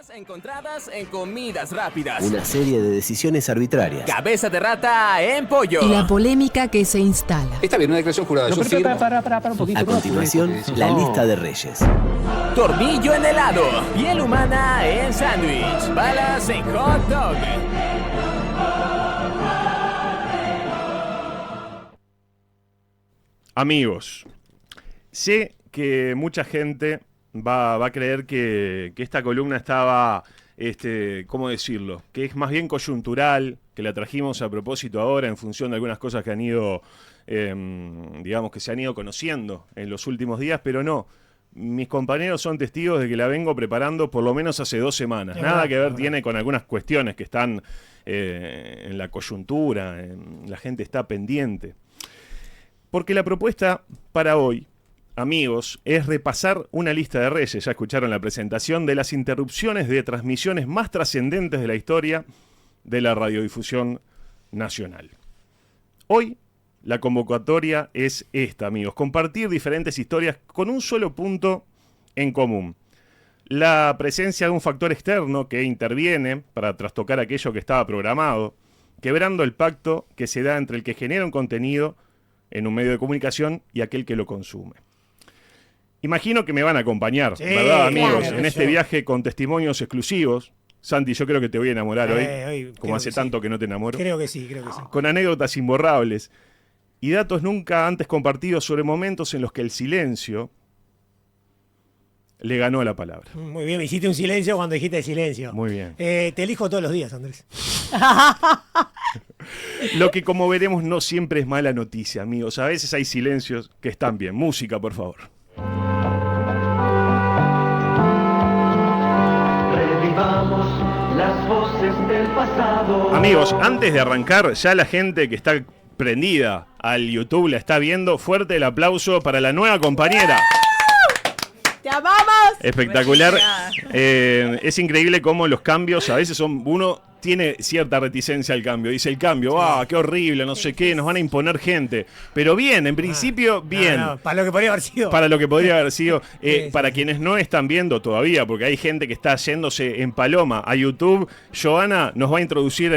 Encontradas en comidas rápidas. Una serie de decisiones arbitrarias. Cabeza de rata en pollo. Y la polémica que se instala. Está bien, una declaración jurada. No, pero para un poquito. A continuación, la lista de reyes. Tornillo en helado. Piel humana en sándwich. Balas en hot dog. Amigos, sé que mucha gente va a creer que esta columna estaba, ¿cómo decirlo? Que es más bien coyuntural, que la trajimos a propósito ahora en función de algunas cosas que han ido, digamos, que se han ido conociendo en los últimos días, pero no. Mis compañeros son testigos de que la vengo preparando por lo menos hace 2 semanas. Nada que ver tiene con algunas cuestiones que están en la coyuntura, la gente está pendiente. Porque la propuesta para hoy, amigos, es repasar una lista de reyes, ya escucharon la presentación, de las interrupciones de transmisiones más trascendentes de la historia de la radiodifusión nacional. Hoy la convocatoria es esta, amigos, compartir diferentes historias con un solo punto en común. La presencia de un factor externo que interviene para trastocar aquello que estaba programado, quebrando el pacto que se da entre el que genera un contenido en un medio de comunicación y aquel que lo consume. Imagino que me van a acompañar, sí, ¿verdad, amigos? Claro, en este viaje con testimonios exclusivos. Santi, yo creo que te voy a enamorar hoy, como hace tanto que no te enamoro. Creo que sí. Con anécdotas imborrables y datos nunca antes compartidos sobre momentos en los que el silencio le ganó la palabra. Muy bien, me hiciste un silencio cuando dijiste silencio. Muy bien. Te elijo todos los días, Andrés. Lo que, como veremos, no siempre es mala noticia, amigos. A veces hay silencios que están bien. Música, por favor. Revivamos las voces del pasado. Amigos, antes de arrancar, ya la gente que está prendida al YouTube la está viendo. Fuerte el aplauso para la nueva compañera. ¡Te amamos! Espectacular. Es increíble cómo los cambios a veces son... Uno tiene cierta reticencia al cambio. Dice el cambio, qué horrible, no sé qué, nos van a imponer gente. Pero bien, en principio, bien. No, para lo que podría haber sido. Para lo que podría haber sido. Sí. Para quienes no están viendo todavía, porque hay gente que está yéndose en paloma a YouTube, Joana nos va a introducir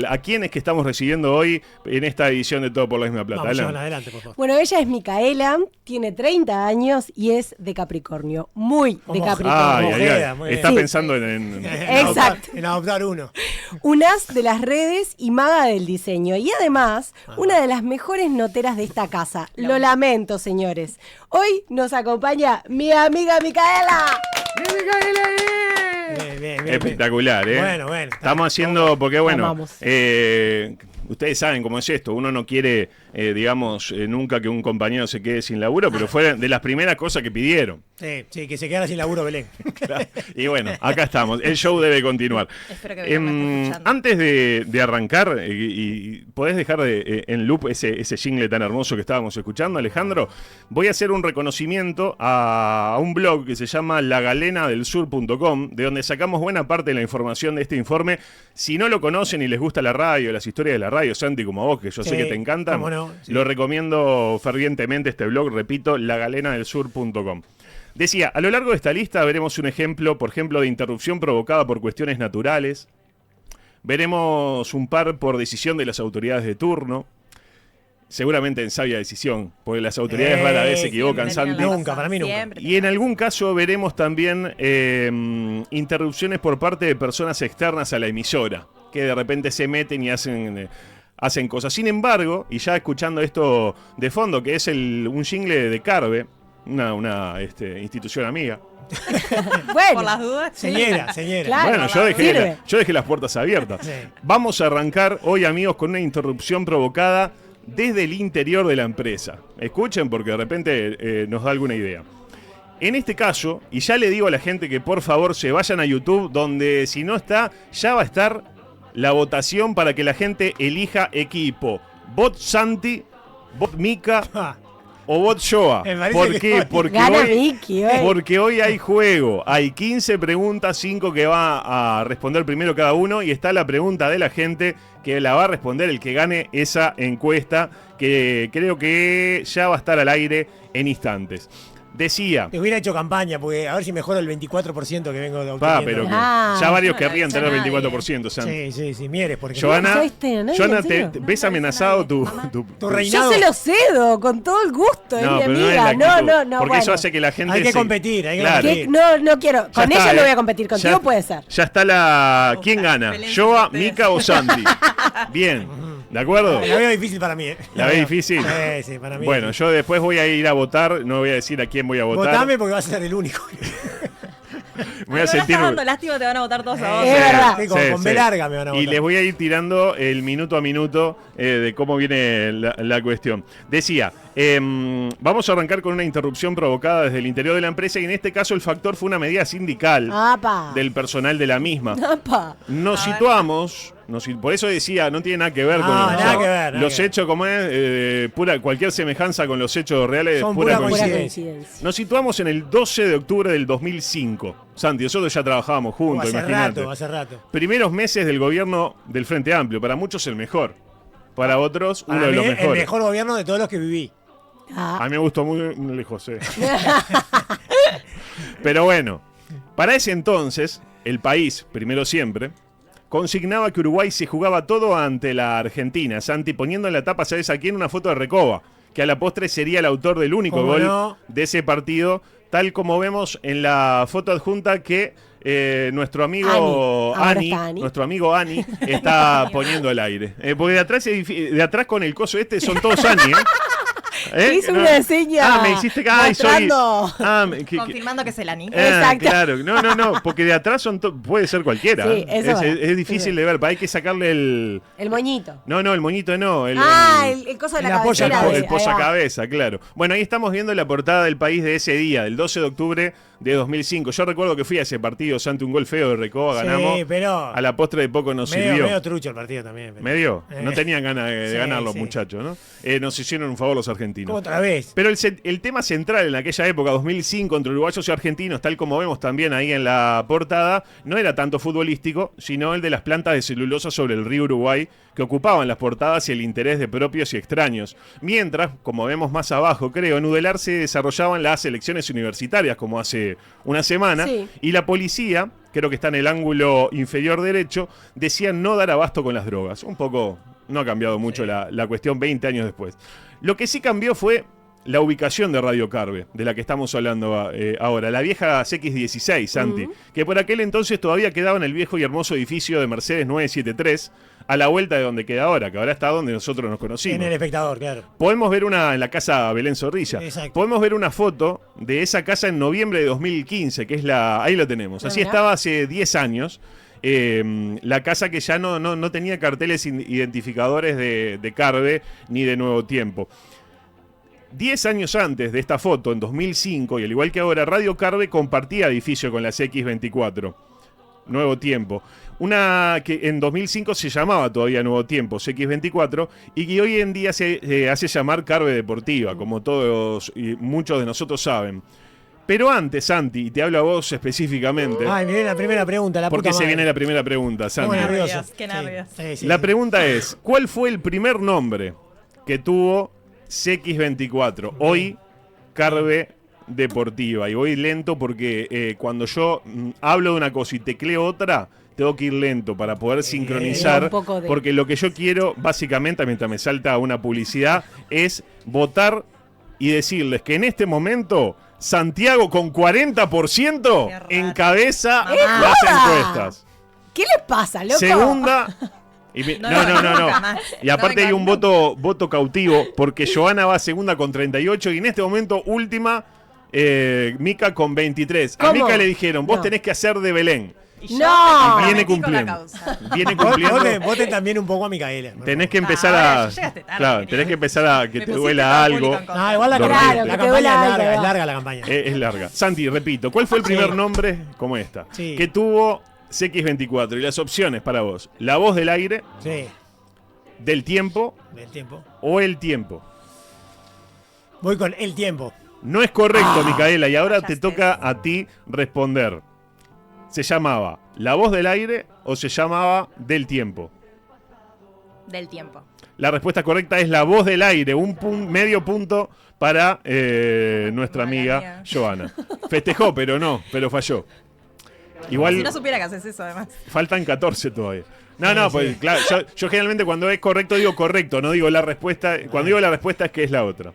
a quién es que estamos recibiendo hoy en esta edición de Todo por la Misma Plata. Vamos, Joana, adelante, por favor. Bueno, ella es Micaela, tiene 30 años y es de Capricornio. Muy de Capricornio. Está pensando en Exacto. En adoptar uno. Un as de las redes y maga del diseño. Y además, una de las mejores noteras de esta casa. Lo lamento, señores. Hoy nos acompaña mi amiga Micaela. Bien. Espectacular, ¿eh? Bueno. Estamos haciendo, porque ustedes saben cómo es esto. Uno no quiere, nunca que un compañero se quede sin laburo, pero fue de las primeras cosas que pidieron. Sí, que se quedara sin laburo Belén. Claro. Y bueno, acá estamos. El show debe continuar. Espero que antes de arrancar, y podés dejar en loop ese jingle tan hermoso que estábamos escuchando, Alejandro, voy a hacer un reconocimiento a un blog que se llama lagalenaDelSur.com, de donde sacamos buena parte de la información de este informe. Si no lo conocen y les gusta la radio, las historias de la radio, Santi, como a vos, que yo sé que te encantan, lo recomiendo fervientemente este blog, repito, lagalenaDelSur.com. Decía, a lo largo de esta lista veremos un ejemplo, por ejemplo, de interrupción provocada por cuestiones naturales. Veremos un par por decisión de las autoridades de turno. Seguramente en sabia decisión, porque las autoridades rara vez se equivocan, Santi. Nunca, para mí nunca. Y en algún caso veremos también interrupciones por parte de personas externas a la emisora, que de repente se meten y hacen cosas. Sin embargo, y ya escuchando esto de fondo, que es un jingle de Carve, una institución amiga. Bueno, por las dudas. Señora. Claro, bueno, yo dejé las puertas abiertas. Sí. Vamos a arrancar hoy, amigos, con una interrupción provocada desde el interior de la empresa. Escuchen, porque de repente nos da alguna idea. En este caso, y ya le digo a la gente que por favor se vayan a YouTube, donde si no está, ya va a estar la votación para que la gente elija equipo. Bot Santi, bot Mica o bot Joa. ¿Por qué? Porque hoy hay juego. Hay 15 preguntas, 5 que va a responder primero cada uno, y está la pregunta de la gente que la va a responder el que gane esa encuesta, que creo que ya va a estar al aire en instantes. Decía. Te hubiera hecho campaña, porque a ver si mejoro el 24% que vengo obteniendo. Pero ya varios querrían tener el 24%, Santi. Sí, Mieres, por ejemplo. Joana, ¿ves amenazado tu reinado? Yo se lo cedo, con todo el gusto, no, es mi pero amiga. No, porque eso hace que la gente... Hay que competir, No quiero, con ella no voy a competir, contigo puede ser. Ya está la... ¿Quién gana? ¿Joa, Mica o Santi? Bien. ¿De acuerdo? La veo difícil para mí. ¿La veo difícil? Sí, para mí. Bueno, yo después voy a ir a votar, no voy a decir a quién voy a votar. Votame porque vas a ser el único. Me voy a sentir... dando lástima, te van a votar todos a vos. Es verdad. Con B larga me van a votar. Y les voy a ir tirando el minuto a minuto de cómo viene la cuestión. Decía, vamos a arrancar con una interrupción provocada desde el interior de la empresa y en este caso el factor fue una medida sindical del personal de la misma. Nos situamos... por eso decía, no tiene nada que ver con los hechos, como es cualquier semejanza con los hechos reales. Son pura coincidencia. Nos situamos en el 12 de octubre del 2005. Santi, nosotros ya trabajábamos juntos, imagínate. Hace rato. Primeros meses del gobierno del Frente Amplio, para muchos el mejor. Para otros, uno de los mejores. El mejor gobierno de todos los que viví. A mí me gustó muy lejos, Pero bueno, para ese entonces, el país, primero siempre, consignaba que Uruguay se jugaba todo ante la Argentina, Santi, poniendo en la tapa, ¿sabes a quién? Una foto de Recoba, que a la postre sería el autor del único gol de ese partido, tal como vemos en la foto adjunta que nuestro amigo Ani está poniendo al aire. Porque de atrás con el coso son todos Ani, Hice una seña. Me hiciste que confirmando que es el Ani. Exacto. Claro, no, porque de atrás puede ser cualquiera. Sí, es difícil de ver, hay que sacarle el moñito. No, el moñito no. El coso de la cabeza. El posacabeza, claro. Bueno, ahí estamos viendo la portada del país de ese día, del 12 de octubre de 2005. Yo recuerdo que fui a ese partido, ante un gol feo de Recoba, ganamos. Sí, pero a la postre de poco nos sirvió. Medio trucho el partido también. Pero... ¿Medio? No tenían ganas de ganar los muchachos, ¿no? Nos hicieron un favor los argentinos. Otra vez. Pero el tema central en aquella época, 2005, entre uruguayos y argentinos, tal como vemos también ahí en la portada, no era tanto futbolístico, sino el de las plantas de celulosa sobre el río Uruguay, que ocupaban las portadas y el interés de propios y extraños. Mientras, como vemos más abajo, creo, en Udelar se desarrollaban las elecciones universitarias, como hace una semana, y la policía, creo que está en el ángulo inferior derecho, decía no dar abasto con las drogas. Un poco, no ha cambiado mucho la cuestión 20 años después. Lo que sí cambió fue la ubicación de Radio Carve, de la que estamos hablando ahora, la vieja CX16, Santi, que por aquel entonces todavía quedaba en el viejo y hermoso edificio de Mercedes 973, a la vuelta de donde queda ahora, que ahora está donde nosotros nos conocimos. En El Espectador, claro. Podemos ver en la casa Belén Zorrilla. Exacto. Podemos ver una foto de esa casa en noviembre de 2015, que es ahí lo tenemos. Así estaba hace 10 años. La casa que ya no tenía carteles identificadores de Carve ni de Nuevo Tiempo. 10 años antes de esta foto, en 2005, y al igual que ahora, Radio Carve compartía edificio con la CX24. Nuevo Tiempo. Una que en 2005 se llamaba todavía Nuevo Tiempo, CX24, y que hoy en día se hace llamar Carve Deportiva, como todos y muchos de nosotros saben. Pero antes, Santi, y te hablo a vos específicamente. Ay, miré la primera pregunta, porque se viene la primera pregunta, Santi. Muy nervioso. Qué nervios. Sí, la pregunta es, ¿cuál fue el primer nombre que tuvo CX24? Hoy, Carve Deportiva. Y voy lento porque cuando yo hablo de una cosa y tecleo otra, tengo que ir lento para poder sincronizar, porque lo que yo quiero, básicamente, mientras me salta una publicidad, es votar y decirles que en este momento Santiago con 40% encabeza las encuestas. ¿Qué le pasa, loco? Segunda... No. Y aparte hay un voto cautivo, porque Joana va segunda con 38 y en este momento última, Mica con 23. ¿Cómo? A Mica le dijeron, vos tenés que hacer de Belén. No. Y viene cumpliendo. Viene cumpliendo. Voten también un poco a Micaela. Tenés que empezar tenés que empezar a que te duela algo. Igual la campaña es larga la campaña. Es larga. Santi, repito, ¿cuál fue el primer nombre como esta? Que tuvo CX24 y las opciones para vos: La Voz del Aire, Del Tiempo o El Tiempo. Voy con El Tiempo. No es correcto, Micaela, y ahora te toca a ti responder. ¿Se llamaba La Voz del Aire o se llamaba Del Tiempo? Del Tiempo. La respuesta correcta es La Voz del Aire, medio punto para nuestra amiga mía. Joana. Festejó, pero falló. Igual Si no supiera que haces eso, además. faltan 14 todavía. No, pues claro, yo generalmente cuando es correcto digo correcto, no digo la respuesta. Cuando digo la respuesta es que es la otra.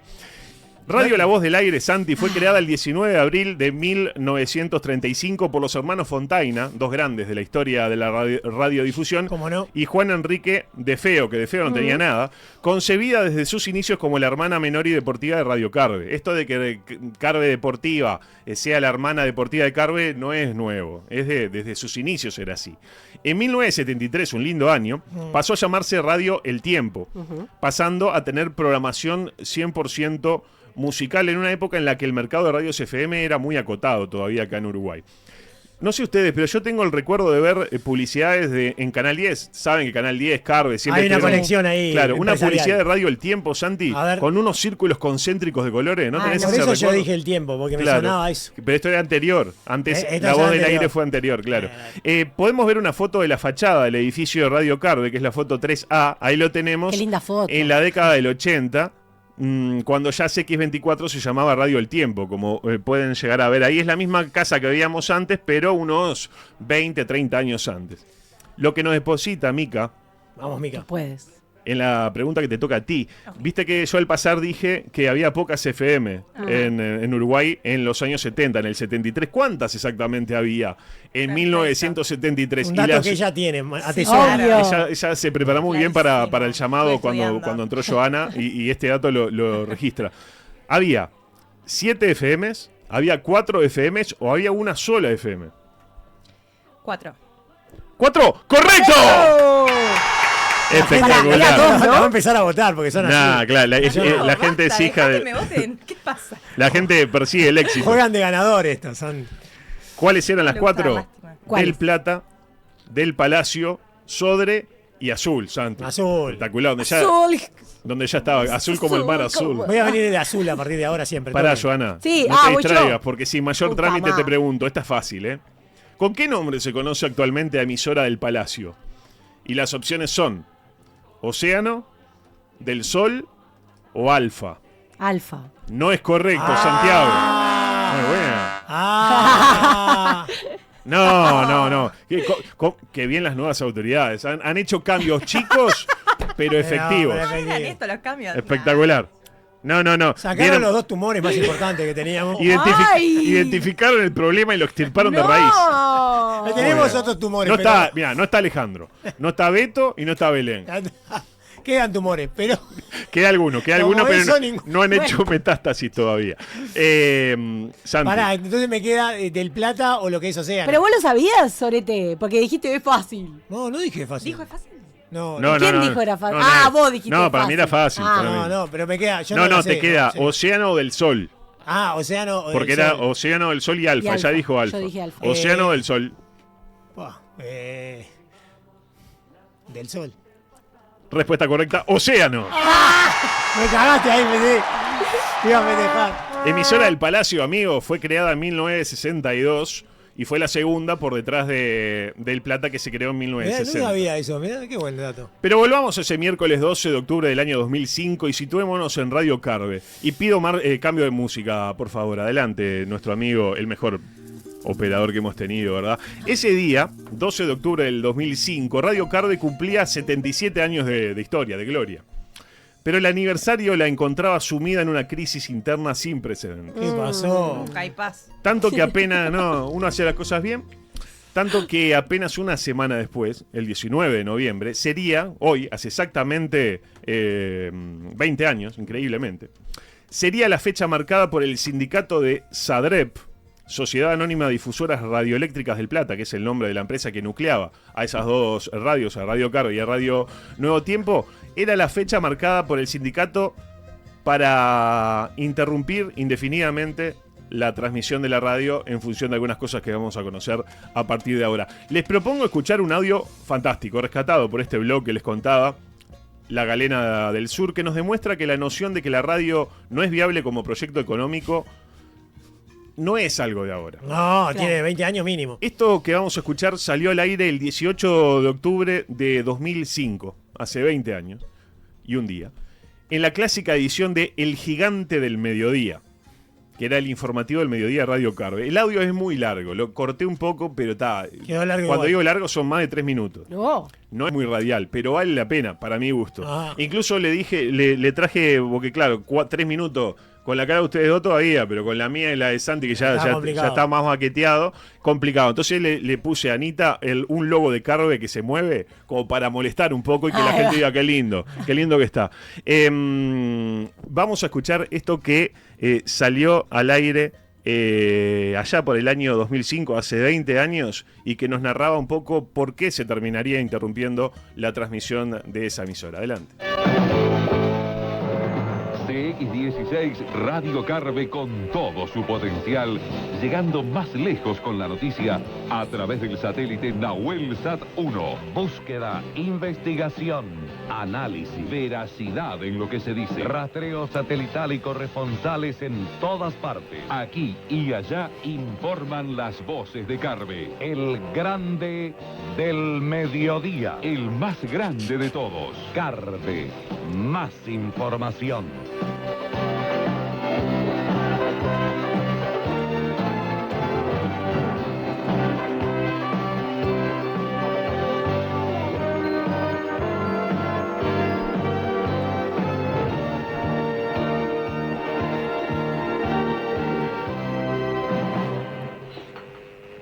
Radio La Voz del Aire, Santi, fue creada el 19 de abril de 1935 por los hermanos Fontaina, dos grandes de la historia de la radiodifusión, ¿Cómo no? y Juan Enrique de Feo, que de Feo no tenía nada, concebida desde sus inicios como la hermana menor y deportiva de Radio Carve. Esto de que Carve Deportiva sea la hermana deportiva de Carve no es nuevo, desde sus inicios era así. En 1973, un lindo año, pasó a llamarse Radio El Tiempo, pasando a tener programación 100% musical en una época en la que el mercado de radios FM era muy acotado todavía acá en Uruguay. No sé ustedes, pero yo tengo el recuerdo de ver publicidades en Canal 10. Saben que Canal 10, Carve, siempre Hay una tuvieron- conexión ahí. Claro, una empresarial. publicidad de Radio El Tiempo, Santi, A ver. con unos círculos concéntricos de colores. ¿No tenés Por ese eso yo recuerdo? dije El Tiempo, porque Claro. me sonaba eso. Pero esto era anterior. Antes Esto La ya Voz del anterior. Aire fue anterior, claro. Podemos ver una foto de la fachada del edificio de Radio Carve, que es la foto 3A. Ahí lo tenemos. Qué linda foto. En la década del 80. Cuando ya CX24 se llamaba Radio El Tiempo, como pueden llegar a ver ahí. Es la misma casa que veíamos antes, pero unos 20, 30 años antes. Lo que nos deposita, Mica, Vamos, Mica. Puedes. en la pregunta que te toca a ti. Viste que yo al pasar dije que había pocas FM en Uruguay en los años 70, en el 73. ¿Cuántas exactamente había en 1973? Un Y dato las- que ella tiene, atesora. Obvio. ella se preparó muy bien para el llamado Estoy cuando estudiando. entró Joana y este dato lo registra. Había 7 FMs, había 4 FMs o había una sola FM. 4. ¡4! ¡Correcto! Era Espectacular. dos, ¿no? Va a empezar a votar porque son Nah, así. claro, la gente es hija Que me de. voten. ¿Qué pasa? La gente persigue el éxito. Juegan de ganador estos. Son... ¿Cuáles eran las Me gusta 4? la lástima. Del ¿Cuáles? Plata, del Palacio, Sodre y Azul, Santi. Azul. Espectacular, donde ya estaba, azul como el mar azul. Voy a venir de azul a partir de ahora siempre. Pará, todo bien. Joana. Sí, no te voy yo. distraigas, porque sin mayor Puta trámite te madre. pregunto, esta es fácil, ¿eh? ¿Con qué nombre se conoce actualmente a emisora del Palacio? Y las opciones son Océano, Del Sol o Alfa. Alfa. No es correcto, Santiago. Muy buena. Ah, No. Qué bien las nuevas autoridades. Han hecho cambios chicos, pero efectivos. pero ¿Eran esto los cambios? Espectacular. No. sacaron Vieron- los dos tumores más importantes que teníamos. ¡Ay! Identificaron el problema y lo extirparon de raíz. Tenemos Muy bien. otros tumores. No pero- está, mirá, no está Alejandro, no está Beto y no está Belén. Quedan tumores, pero Queda alguno, Como pero eso, no han hecho metástasis todavía. Santi. pará, entonces me queda del Plata o lo que es Océano. Pero vos lo sabías, Sorete, porque dijiste es fácil. No dije fácil. ¿Dijo es fácil? No, ¿Quién dijo era fácil? Vos dijiste No, para mí era fácil. Ah. para mí. no, pero me queda. Yo No, la te sé, queda sí. Océano del Sol. Océano. o Porque del era Sol. Océano del Sol y Alfa. Y Alfa. Ya dijo Alfa. Yo dije Alfa. Océano del Sol. Buah, del Sol. Respuesta correcta, Océano. Me cagaste ahí, me iba a festejar. Emisora del Palacio, amigo, fue creada en 1962 y fue la segunda por detrás del Plata que se creó en Mirá, no 1960. sabía eso, mirá, qué buen dato. Pero volvamos a ese miércoles 12 de octubre del año 2005 y situémonos en Radio Carve. Y pido cambio de música, por favor. Adelante, nuestro amigo, el mejor operador que hemos tenido, ¿verdad? Ese día, 12 de octubre del 2005, Radio Carve cumplía 77 años de historia, de gloria. Pero el aniversario la encontraba sumida en una crisis interna sin precedentes. ¿Qué pasó? Nunca hay paz. Tanto que apenas, uno hacía las cosas bien, tanto que apenas una semana después, el 19 de noviembre, sería, hoy, hace exactamente 20 años, increíblemente, sería la fecha marcada por el sindicato de SADREP, Sociedad Anónima de Difusoras Radioeléctricas del Plata, que es el nombre de la empresa que nucleaba a esas dos radios, a Radio Carve y a Radio Nuevo Tiempo. Era la fecha marcada por el sindicato para interrumpir indefinidamente la transmisión de la radio en función de algunas cosas que vamos a conocer a partir de ahora. Les propongo escuchar un audio fantástico, rescatado por este blog que les contaba, La Galena del Sur, que nos demuestra que la noción de que la radio no es viable como proyecto económico no es algo de ahora. No, tiene 20 años mínimo. Esto que vamos a escuchar salió al aire el 18 de octubre de 2005, hace 20 años. y un día, en la clásica edición de El Gigante del Mediodía, que era el informativo del mediodía de Radio Carve. El audio es muy largo, lo corté un poco, pero está. Quedó largo Cuando igual. digo largo son más de 3 minutos. No. No es muy radial, pero vale la pena, para mi gusto. Ah. Incluso le dije, le traje, porque claro, 3 minutos, con la cara de ustedes dos todavía, pero con la mía y la de Santi, que ya está más maqueteado, complicado. Entonces le puse a Anita un logo de Carve que se mueve, como para molestar un poco y que la gente diga qué lindo que está. Vamos a escuchar esto que salió al aire allá por el año 2005, hace 20 años, y que nos narraba un poco por qué se terminaría interrumpiendo la transmisión de esa emisora. Adelante. CX16 Radio Carve con todo su potencial, llegando más lejos con la noticia a través del satélite Nahuel Sat 1. Búsqueda, investigación, análisis, veracidad en lo que se dice, rastreo satelital y corresponsales en todas partes. Aquí y allá informan las voces de Carve, el grande del mediodía, el más grande de todos. Carve, más información.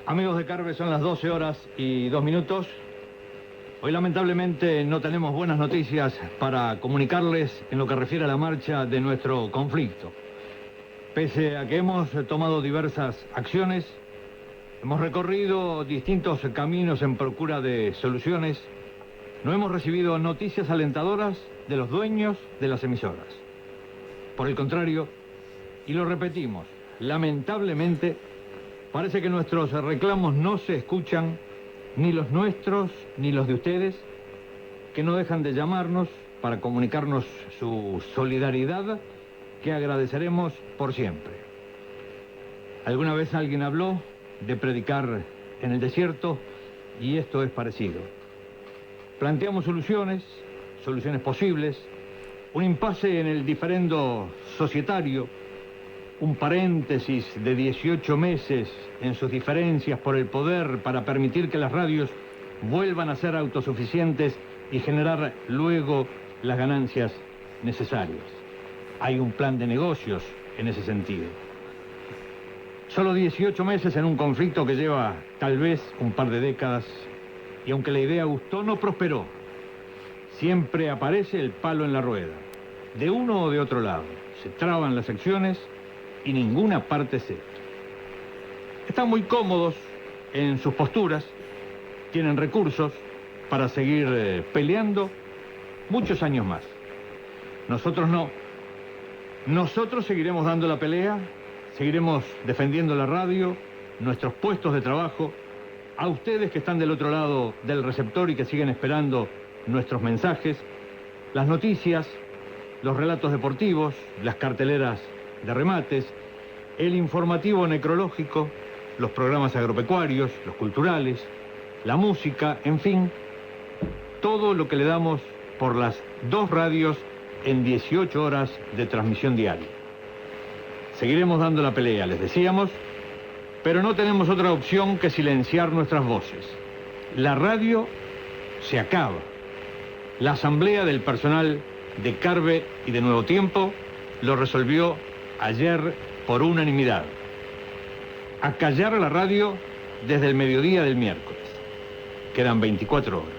Amigos de Carve, son las 12 horas y 2 minutos. Hoy lamentablemente no tenemos buenas noticias para comunicarles en lo que refiere a la marcha de nuestro conflicto. Pese a que hemos tomado diversas acciones, hemos recorrido distintos caminos en procura de soluciones, no hemos recibido noticias alentadoras de los dueños de las emisoras. Por el contrario, y lo repetimos, lamentablemente, parece que nuestros reclamos no se escuchan, ni los nuestros, ni los de ustedes, que no dejan de llamarnos para comunicarnos su solidaridad, que agradeceremos por siempre. Alguna vez alguien habló de predicar en el desierto, y esto es parecido. Planteamos soluciones posibles, un impasse en el diferendo societario, un paréntesis de 18 meses en sus diferencias por el poder para permitir que las radios vuelvan a ser autosuficientes y generar luego las ganancias necesarias. Hay un plan de negocios en ese sentido. Solo 18 meses en un conflicto que lleva tal vez un par de décadas, y aunque la idea gustó, no prosperó. Siempre aparece el palo en la rueda, de uno o de otro lado. Se traban las acciones y ninguna parte cede. Están muy cómodos en sus posturas, tienen recursos para seguir peleando muchos años más. Nosotros no. Nosotros seguiremos dando la pelea, seguiremos defendiendo la radio, nuestros puestos de trabajo, a ustedes que están del otro lado del receptor y que siguen esperando nuestros mensajes, las noticias, los relatos deportivos, las carteleras de remates, el informativo necrológico, los programas agropecuarios, los culturales, la música, en fin, todo lo que le damos por las 2 radios en 18 horas de transmisión diaria. Seguiremos dando la pelea, les decíamos, pero no tenemos otra opción que silenciar nuestras voces. La radio se acaba. La asamblea del personal de Carve y de Nuevo Tiempo lo resolvió ayer por unanimidad. Acallar la radio desde el mediodía del miércoles. Quedan 24 horas.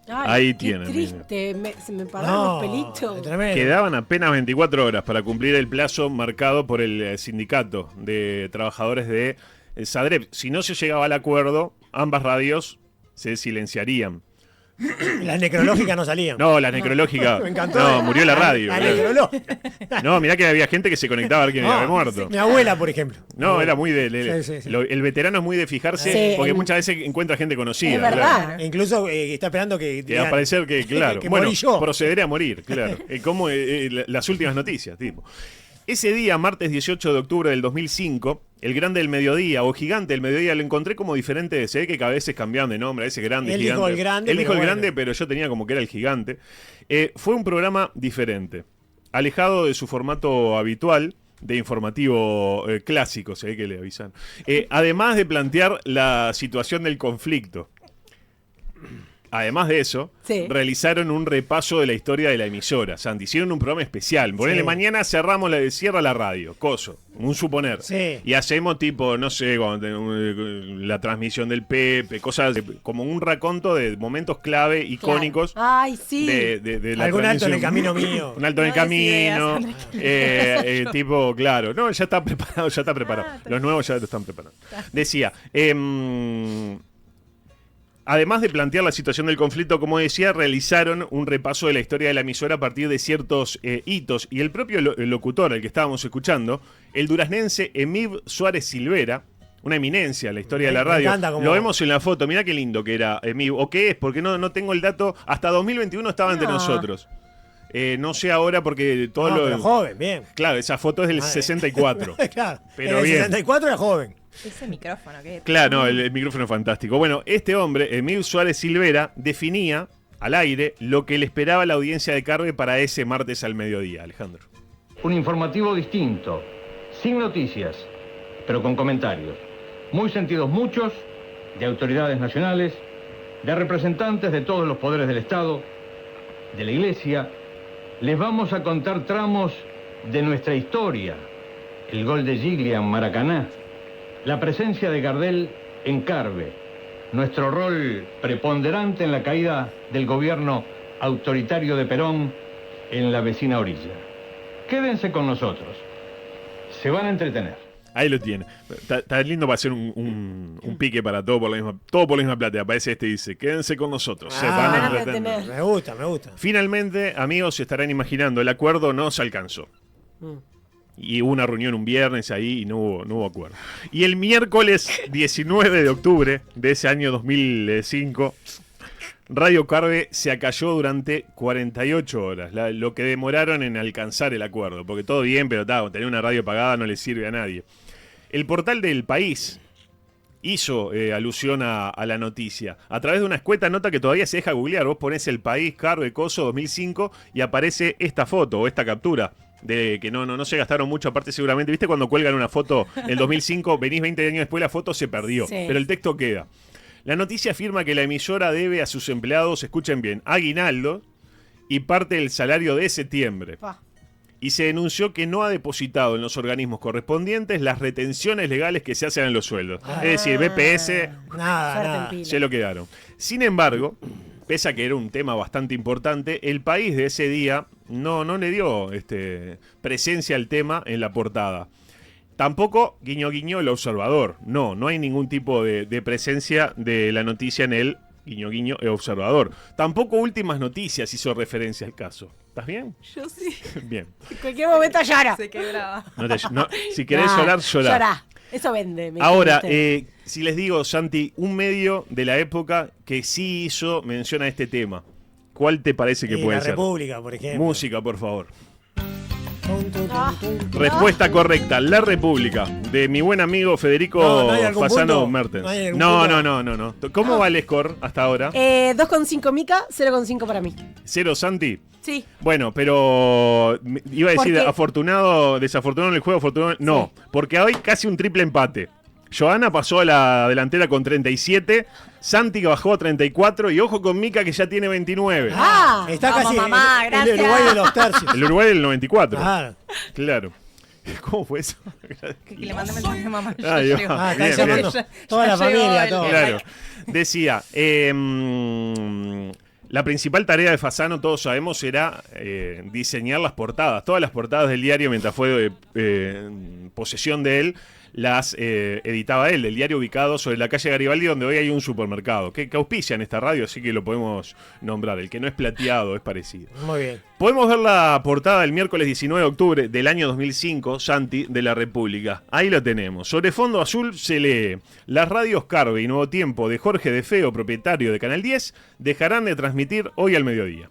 Ay, Ahí qué tienen, triste, se me pararon los pelitos. Quedaban apenas 24 horas para cumplir el plazo marcado por el sindicato de trabajadores de Sadrep. Si no se llegaba al acuerdo, ambas radios se silenciarían. Las necrológicas no salían. No, las necrológicas. Me encantó. No, murió la radio. La claro. necrológica. No, mirá que había gente que se conectaba a ver quién había muerto. Mi abuela, por ejemplo. No, era muy de... Sí. El veterano es muy de fijarse, Sí, porque muchas veces encuentra gente conocida. Es verdad. Claro. E incluso está esperando que Que va a parecer que, claro. que Bueno, morí yo. procederé a morir, claro. Como las últimas noticias, tipo. Ese día, martes 18 de octubre del 2005, El Grande del Mediodía o Gigante del Mediodía, lo encontré como diferente. Se ve que a veces cambiaban de nombre, a ese Grande, Él Gigante. dijo el Grande, Él dijo pero el bueno. Grande, pero yo tenía como que era el Gigante. Fue un programa diferente, alejado de su formato habitual, de informativo clásico, se ve que le avisan. Además de plantear la situación del conflicto. Además de eso, Sí. realizaron un repaso de la historia de la emisora. Santi, hicieron un programa especial. Ponele, Sí. mañana cierra la radio, coso, un suponer. Sí. Y hacemos tipo, no sé, la transmisión del Pepe, cosas como un raconto de momentos clave, icónicos. Claro. Ay, sí. De la Algún alto en el transmisión. camino mío. Un alto en el No des ideas, camino. Andrés, Tipo, claro. No, ya está preparado, ya está preparado. Los nuevos ya lo están preparando. Decía, además de plantear la situación del conflicto, como decía, realizaron un repaso de la historia de la emisora a partir de ciertos hitos. Y el propio el locutor, el que estábamos escuchando, el duraznense Emib Suárez Silvera, una eminencia en la historia de la Me radio. encanta cómo- Lo vemos en la foto, mirá qué lindo que era Emib. ¿O qué es? Porque no tengo el dato. Hasta 2021 estaba entre No. nosotros. No sé ahora porque todo No, lo... pero joven, bien. Claro, esa foto es del 64. Claro. Pero en el bien. 64 era joven. Ese micrófono que Claro, no, el micrófono es fantástico. Bueno, este hombre, Emil Suárez Silvera, definía al aire lo que le esperaba a la audiencia de Carve para ese martes al mediodía, Alejandro. Un informativo distinto, sin noticias, pero con comentarios. Muy sentidos muchos, de autoridades nacionales, de representantes de todos los poderes del Estado, de la Iglesia. Les vamos a contar tramos de nuestra historia. El gol de Giglia en Maracaná, la presencia de Gardel en Carve, nuestro rol preponderante en la caída del gobierno autoritario de Perón en la vecina orilla. Quédense con nosotros. Se van a entretener. Ahí lo tiene. Está lindo para hacer un pique para todo por la misma plata. Aparece este y dice, quédense con nosotros. Se van a entretener. Me gusta, me gusta. Finalmente, amigos, se estarán imaginando, el acuerdo no se alcanzó. Y hubo una reunión un viernes ahí y no hubo acuerdo. Y el miércoles 19 de octubre de ese año 2005, Radio Carve se acalló durante 48 horas, lo que demoraron en alcanzar el acuerdo. Porque todo bien, pero tener una radio pagada no le sirve a nadie. El portal del País hizo alusión a la noticia a través de una escueta nota que todavía se deja googlear. Vos ponés El País, Carve, Coso 2005 y aparece esta foto o esta captura. De que no se gastaron mucho, aparte seguramente, ¿viste cuando cuelgan una foto en 2005? Venís 20 años después, la foto se perdió, Sí. pero el texto queda. La noticia afirma que la emisora debe a sus empleados, escuchen bien, aguinaldo y parte del salario de septiembre. Pa. Y se denunció que no ha depositado en los organismos correspondientes las retenciones legales que se hacen en los sueldos. Es decir, BPS Nada, Suerte en nada. pila. se lo quedaron. Sin embargo, pese a que era un tema bastante importante, el País de ese día no le dio presencia al tema en la portada. Tampoco, guiño guiño, El Observador. No hay ningún tipo de presencia de la noticia en el guiño guiño, El Observador. Tampoco Últimas Noticias hizo referencia al caso. ¿Estás bien? Yo sí. Bien. En cualquier momento llora. Se quebraba. Si querés Nah, llorar, llorá. llorá. Eso vende. me Ahora, dice usted. si les digo, Santi, un medio de la época que sí hizo mención a este tema, ¿cuál te parece que Y puede la ser? República, por ejemplo. Música, por favor. Tum, tum, tum, tum. Respuesta correcta, La República, de mi buen amigo Federico No hay algún Fasano punto. Mertens. No hay algún No, punto. ¿Cómo va el score hasta ahora? 2,5 Mica, 0,5 para mí. ¿Cero, Santi? Sí. Bueno, pero iba a decir Porque- afortunado, desafortunado en el juego, afortunado. No, porque hay casi un triple empate. Joana pasó a la delantera con 37, Santi que bajó a 34 y ojo con Mica que ya tiene 29. Ah, Está Vamos, casi mamá, el gracias. Uruguay de los tercios. El Uruguay del 94. Claro. Claro. ¿Cómo fue eso? Que le mandé mensaje a mamá. Ya Ahí va. llegó. Ah, está Bien, llamando bien. toda la Ya llegó familia, el- todo. Claro. Decía, la principal tarea de Fasano, todos sabemos, era diseñar las portadas. Todas las portadas del diario, mientras fue posesión de él, las editaba él, del diario ubicado sobre la calle Garibaldi, donde hoy hay un supermercado, que auspicia en esta radio, así que lo podemos nombrar. El que no es plateado es parecido. Muy bien. Podemos ver la portada del miércoles 19 de octubre del año 2005, Santi, de La República. Ahí lo tenemos. Sobre fondo azul se lee: las radios Carve y Nuevo Tiempo de Jorge De Feo, propietario de Canal 10, dejarán de transmitir hoy al mediodía.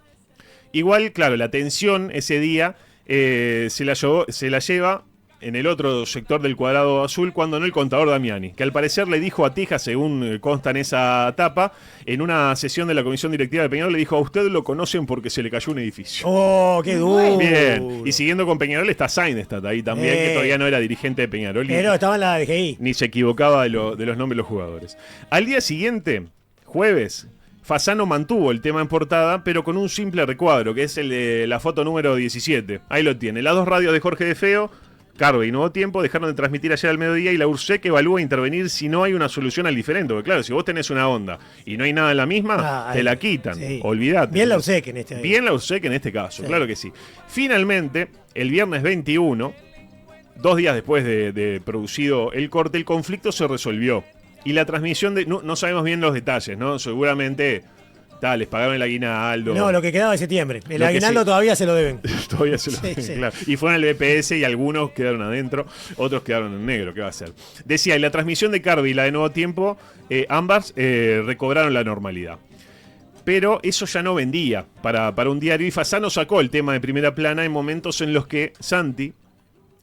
Igual, claro, la atención ese día se la lleva en el otro sector del cuadrado azul, cuando no el contador Damiani, que al parecer le dijo a Tija, según consta en esa tapa, en una sesión de la comisión directiva de Peñarol, le dijo: a usted lo conocen porque se le cayó un edificio. ¡Oh, qué duro! Bien, y siguiendo con Peñarol está Seinstadt ahí también, que todavía no era dirigente de Peñarol. Pero estaba en la DGI. Ni se equivocaba de los nombres de los jugadores. Al día siguiente, jueves, Fasano mantuvo el tema en portada, pero con un simple recuadro, que es el de la foto número 17. Ahí lo tiene. Las dos radios de Jorge de Feo, Carve y Nuevo Tiempo, dejaron de transmitir ayer al mediodía, y la URSEC evalúa intervenir si no hay una solución al diferente. Porque claro, si vos tenés una onda y no hay nada en la misma, te la quitan. Sí. Olvidate. Bien la URSEC en este caso. Bien la URSEC en este caso, sí. Claro que sí. Finalmente, el viernes 21, 2 días después de producido el corte, el conflicto se resolvió. Y la transmisión de... No sabemos bien los detalles, ¿no? Seguramente... les pagaron el aguinaldo. No, lo que quedaba de septiembre. El aguinaldo todavía se lo deben. Todavía se lo deben, sí. Claro. Y fueron al BPS y algunos quedaron adentro, otros quedaron en negro. ¿Qué va a hacer? Decía, y la transmisión de Carve y la de Nuevo Tiempo, ambas recobraron la normalidad. Pero eso ya no vendía para un diario, y Fasano sacó el tema de primera plana en momentos en los que, Santi,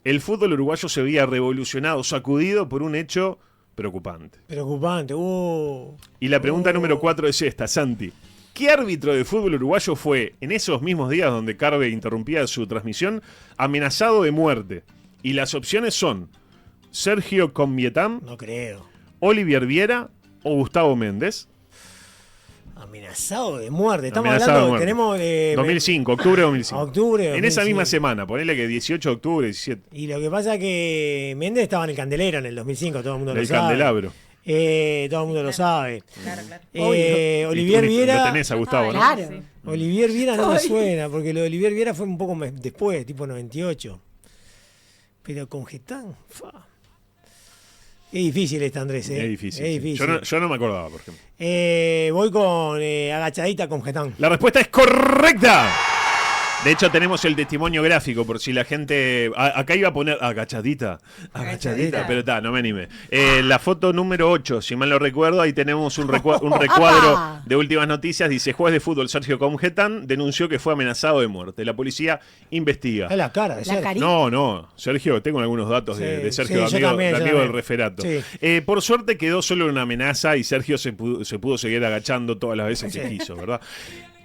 el fútbol uruguayo se veía revolucionado, sacudido por un hecho... preocupante. Y la pregunta número 4 es esta, Santi. ¿Qué árbitro de fútbol uruguayo fue, en esos mismos días donde Carve interrumpía su transmisión, amenazado de muerte? Y las opciones son Sergio Conmietam, no creo, Olivier Viera o Gustavo Méndez. Amenazado de muerte. Estamos hablando, tenemos... 2005, octubre de 2005. Octubre de 2005. En esa misma semana, ponele que 18 de octubre, 17. Y lo que pasa es que Méndez estaba en el Candelero en el 2005, todo el mundo lo sabe. El candelabro. Todo el mundo lo sabe. Claro. Olivier Viera... Lo tenés a Gustavo, ¿no? Claro. Sí. Olivier Viera no me suena, porque lo de Olivier Viera fue un poco después, tipo 98. Pero con Getán... Es difícil Andrés. Es difícil. Yo no me acordaba, por ejemplo. Voy con agachadita con Getán. La respuesta es correcta. De hecho, tenemos el testimonio gráfico, por si la gente... Acá iba a poner agachadita, pero no me animé. La foto número 8, si mal no recuerdo, ahí tenemos un recuadro de Últimas Noticias. Dice: juez de fútbol Sergio Congetán denunció que fue amenazado de muerte. La policía investiga. Es la cara de Sergio. No, Sergio, tengo algunos datos de Sergio, amigo del referato. Sí. Por suerte quedó solo una amenaza y Sergio se pudo seguir agachando todas las veces que quiso, ¿verdad?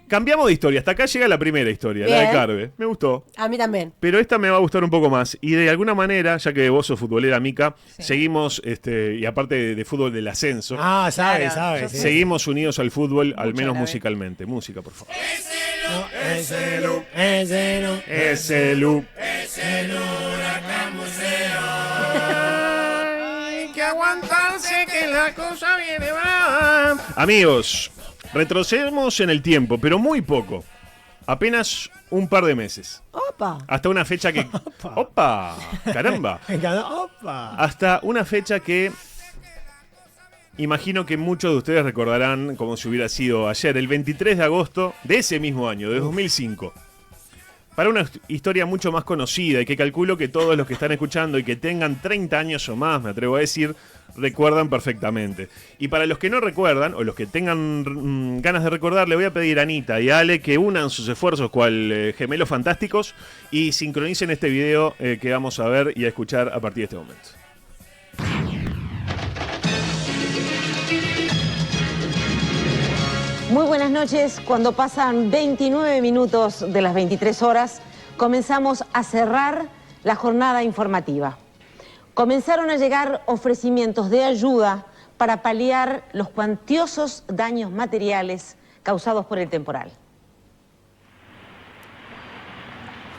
Cambiamos de historia. Hasta acá llega la primera historia, bien. La de Carve. Me gustó. A mí también. Pero esta me va a gustar un poco más. Y de alguna manera, ya que vos sos futbolera, Mica, seguimos, y aparte de fútbol del ascenso. Sabe. Seguimos unidos al fútbol, al menos musicalmente. Música, por favor. Ese loop. Hay que aguantarse que la cosa viene brava. Amigos, retrocedemos en el tiempo, pero muy poco. Apenas un par de meses. ¡Opa! Hasta una fecha que... ¡Opa! ¡Caramba! ¡Opa! Hasta una fecha que... imagino que muchos de ustedes recordarán como si hubiera sido ayer, el 23 de agosto de ese mismo año, de 2005. Para una historia mucho más conocida y que calculo que todos los que están escuchando y que tengan 30 años o más, me atrevo a decir, recuerdan perfectamente. Y para los que no recuerdan, o los que tengan ganas de recordar, le voy a pedir a Anita y a Ale que unan sus esfuerzos cual gemelos fantásticos y sincronicen este video que vamos a ver y a escuchar a partir de este momento. Muy buenas noches. Cuando pasan 29 minutos de las 23 horas, comenzamos a cerrar la jornada informativa. Comenzaron a llegar ofrecimientos de ayuda para paliar los cuantiosos daños materiales causados por el temporal.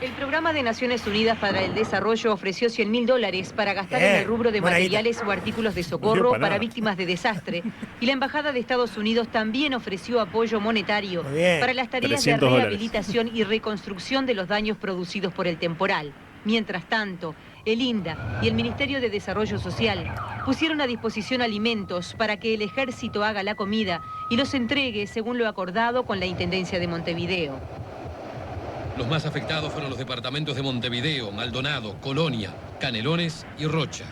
El Programa de Naciones Unidas para el Desarrollo ofreció $100.000 para gastar en el rubro de materiales o artículos de socorro para víctimas de desastre. Y la Embajada de Estados Unidos también ofreció apoyo monetario para las tareas de rehabilitación y reconstrucción de los daños producidos por el temporal. Mientras tanto, el INDA y el Ministerio de Desarrollo Social pusieron a disposición alimentos para que el Ejército haga la comida y los entregue según lo acordado con la Intendencia de Montevideo. Los más afectados fueron los departamentos de Montevideo, Maldonado, Colonia, Canelones y Rocha.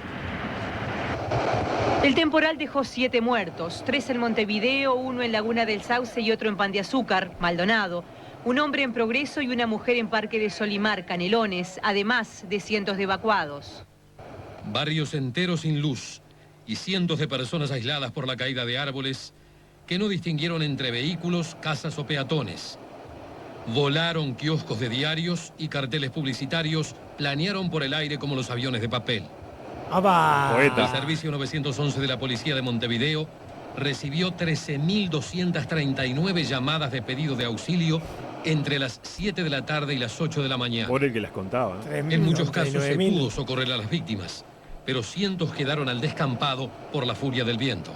El temporal dejó 7 muertos, 3 en Montevideo, 1 en Laguna del Sauce y otro en Pan de Azúcar, Maldonado. Un hombre en Progreso y una mujer en Parque de Solimar, Canelones, además de cientos de evacuados. barrios enteros sin luz y cientos de personas aisladas por la caída de árboles que no distinguieron entre vehículos, casas o peatones. Volaron kioscos de diarios y carteles publicitarios planearon por el aire como los aviones de papel. El servicio 911 de la Policía de Montevideo recibió 13.239 llamadas de pedido de auxilio entre las 7 de la tarde y las 8 de la mañana. Por el que las contaba. En muchos casos se pudo socorrer a las víctimas, pero cientos quedaron al descampado por la furia del viento.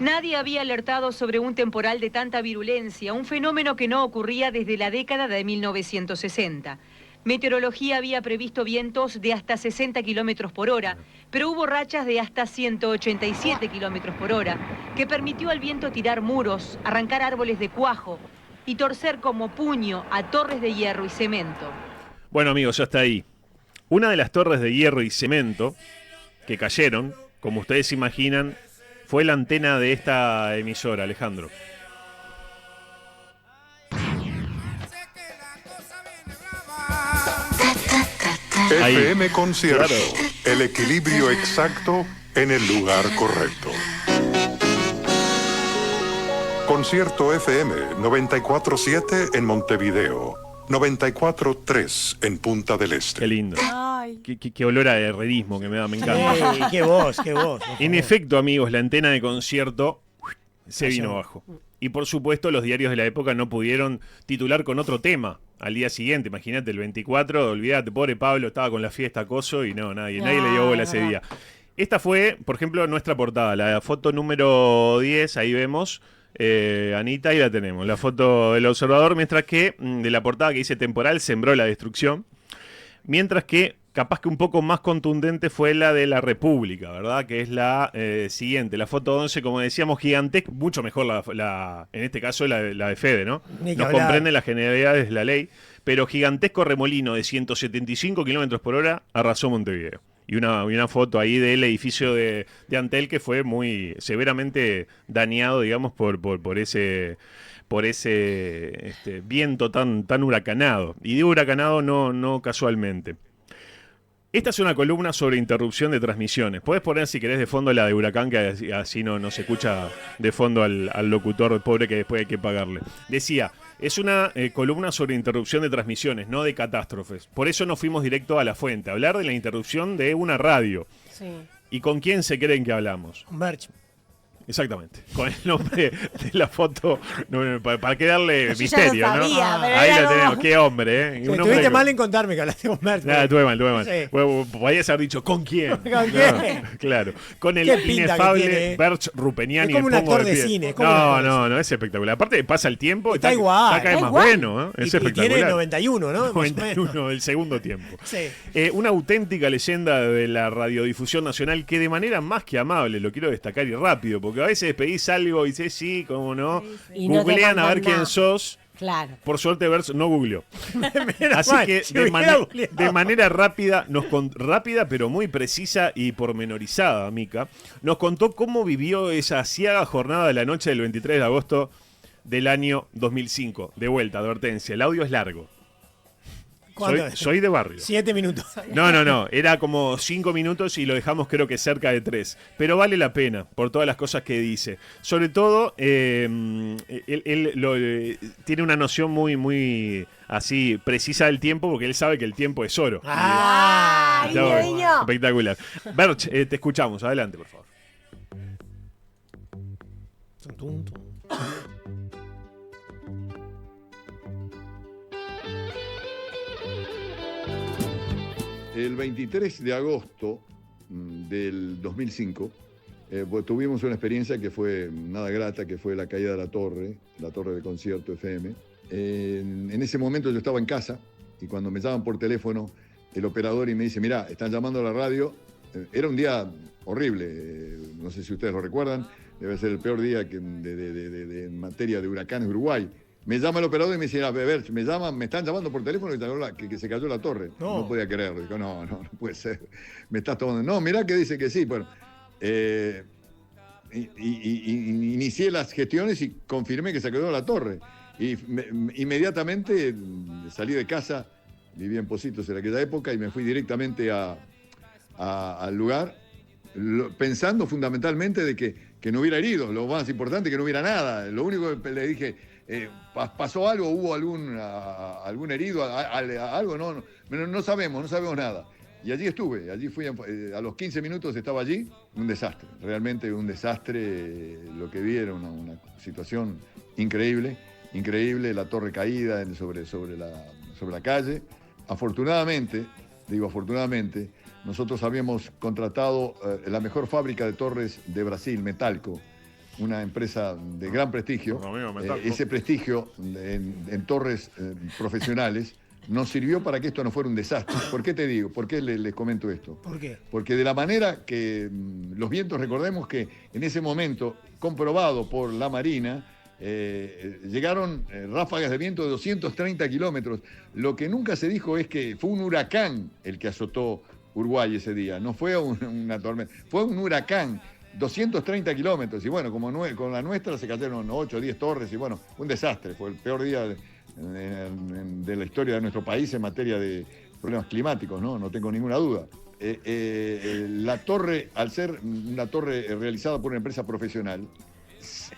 Nadie había alertado sobre un temporal de tanta virulencia, un fenómeno que no ocurría desde la década de 1960. Meteorología había previsto vientos de hasta 60 kilómetros por hora, pero hubo rachas de hasta 187 kilómetros por hora, que permitió al viento tirar muros, arrancar árboles de cuajo y torcer como puño a torres de hierro y cemento. Bueno, amigos, ya está ahí. Una de las torres de hierro y cemento que cayeron, como ustedes imaginan, fue la antena de esta emisora, Alejandro. FM Concierto, claro. El equilibrio exacto en el lugar correcto. Concierto FM 94.7 en Montevideo, 94.3 en Punta del Este. Qué lindo. Qué olor a herrerismo que me da, me encanta. Qué voz. En efecto, amigos, la antena de concierto se vino abajo. Y por supuesto, los diarios de la época no pudieron titular con otro tema al día siguiente. Imagínate, el 24, olvídate, pobre Pablo, estaba con la fiesta acoso y no, nadie le dio bola ese día. Esta fue, por ejemplo, nuestra portada, la foto número 10, ahí vemos. Anita, ahí la tenemos, la foto del observador, mientras que de la portada que dice temporal sembró la destrucción, mientras que capaz que un poco más contundente fue la de la República, ¿verdad? Que es la siguiente, la foto 11, como decíamos, gigantesca, mucho mejor en este caso la de Fede, ¿no? No comprende las generalidades de la ley, pero gigantesco remolino de 175 kilómetros por hora arrasó Montevideo. Y una foto ahí del edificio de Antel que fue muy severamente dañado, digamos, por ese viento tan huracanado. Y digo huracanado no casualmente. Esta es una columna sobre interrupción de transmisiones. Puedes poner, si querés, de fondo la de Huracán, que así no se escucha de fondo al locutor pobre que después hay que pagarle. Decía, es una columna sobre interrupción de transmisiones, no de catástrofes. Por eso nos fuimos directo a la fuente, a hablar de la interrupción de una radio. Sí. ¿Y con quién se creen que hablamos? Con Berch. Exactamente, con el nombre de la foto, para que darle misterio, ya lo sabía, ¿no? Ahí la tenemos, qué hombre, ¿eh? Estuviste mal en contarme que hablaste con Berch. Nada, tuve mal. Sí. Bueno, podías haber dicho, ¿con quién? ¿Con quién? Claro, con el inefable Berch Rupeniani. Es como un actor de cine. No, es espectacular. Aparte, pasa el tiempo, está cada vez más bueno, ¿eh? Es espectacular. Y tiene 91, ¿no? 91 del segundo tiempo. Sí. Una auténtica leyenda de la radiodifusión nacional que de manera más que amable, lo quiero destacar y rápido, porque a veces pedís algo y dices sí, cómo no. Y googlean no a ver quién sos. Claro. Por suerte, Berch no googleó. Así que de manera rápida, rápida, pero muy precisa y pormenorizada, Mica, nos contó cómo vivió esa aciaga jornada de la noche del 23 de agosto del año 2005. De vuelta, advertencia, el audio es largo. Soy de barrio. 7 minutos. No. Era como 5 minutos y lo dejamos creo que cerca de 3. Pero vale la pena por todas las cosas que dice. Sobre todo, él tiene una noción muy así precisa del tiempo porque él sabe que el tiempo es oro. ¡Ay, niño! Espectacular. Berch, te escuchamos. Adelante, por favor. El 23 de agosto del 2005 pues tuvimos una experiencia que fue nada grata, que fue la caída de la torre de concierto FM. En ese momento yo estaba en casa y cuando me llaman por teléfono el operador y me dice, mirá, están llamando a la radio. Era un día horrible, no sé si ustedes lo recuerdan, debe ser el peor día en materia de huracanes de Uruguay. Me llama el operador y me dice, a ver, me están llamando por teléfono que se cayó la torre. No podía creerlo. Digo, no puede ser. Me estás tomando. No, mirá que dice que sí. Bueno, inicié las gestiones y confirmé que se cayó la torre. Y inmediatamente salí de casa, vivía en Positos en aquella época, y me fui directamente a al lugar, pensando fundamentalmente de que no hubiera heridos, lo más importante que no hubiera nada. Lo único que le dije, ¿pasó algo? ¿Hubo algún herido? ¿Algo? No sabemos nada. Y allí estuve, fui, a los 15 minutos estaba allí, un desastre, realmente un desastre. Lo que vi era una situación increíble, la torre caída sobre la calle. Afortunadamente, nosotros habíamos contratado la mejor fábrica de torres de Brasil, Metalco, una empresa de gran prestigio. Ese prestigio en torres profesionales nos sirvió para que esto no fuera un desastre. ¿Por qué te digo? ¿Por qué les comento esto? ¿Por qué? Porque de la manera que los vientos, recordemos que en ese momento, comprobado por la Marina, llegaron ráfagas de viento de 230 kilómetros. Lo que nunca se dijo es que fue un huracán el que azotó Uruguay ese día. No fue una tormenta, fue un huracán. 230 kilómetros. Y bueno, con la nuestra se cayeron 8 o 10 torres y bueno, un desastre. Fue el peor día de la historia de nuestro país en materia de problemas climáticos, no tengo ninguna duda. La torre, al ser una torre realizada por una empresa profesional,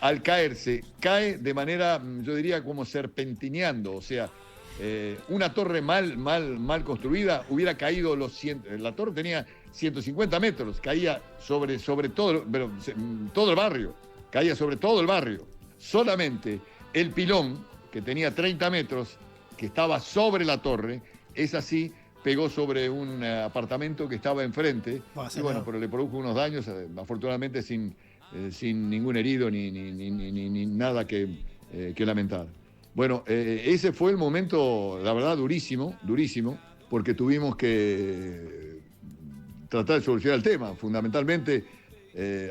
al caerse, cae de manera, yo diría, como serpentineando. O sea, una torre mal construida hubiera caído la torre tenía 150 metros, caía sobre todo, pero todo el barrio, caía sobre todo el barrio. Solamente el pilón, que tenía 30 metros, que estaba sobre la torre, es así, pegó sobre un apartamento que estaba enfrente, y bueno, pero le produjo unos daños, afortunadamente sin ningún herido ni nada que lamentar. Bueno, ese fue el momento, la verdad, durísimo, porque tuvimos que tratar de solucionar el tema. Fundamentalmente,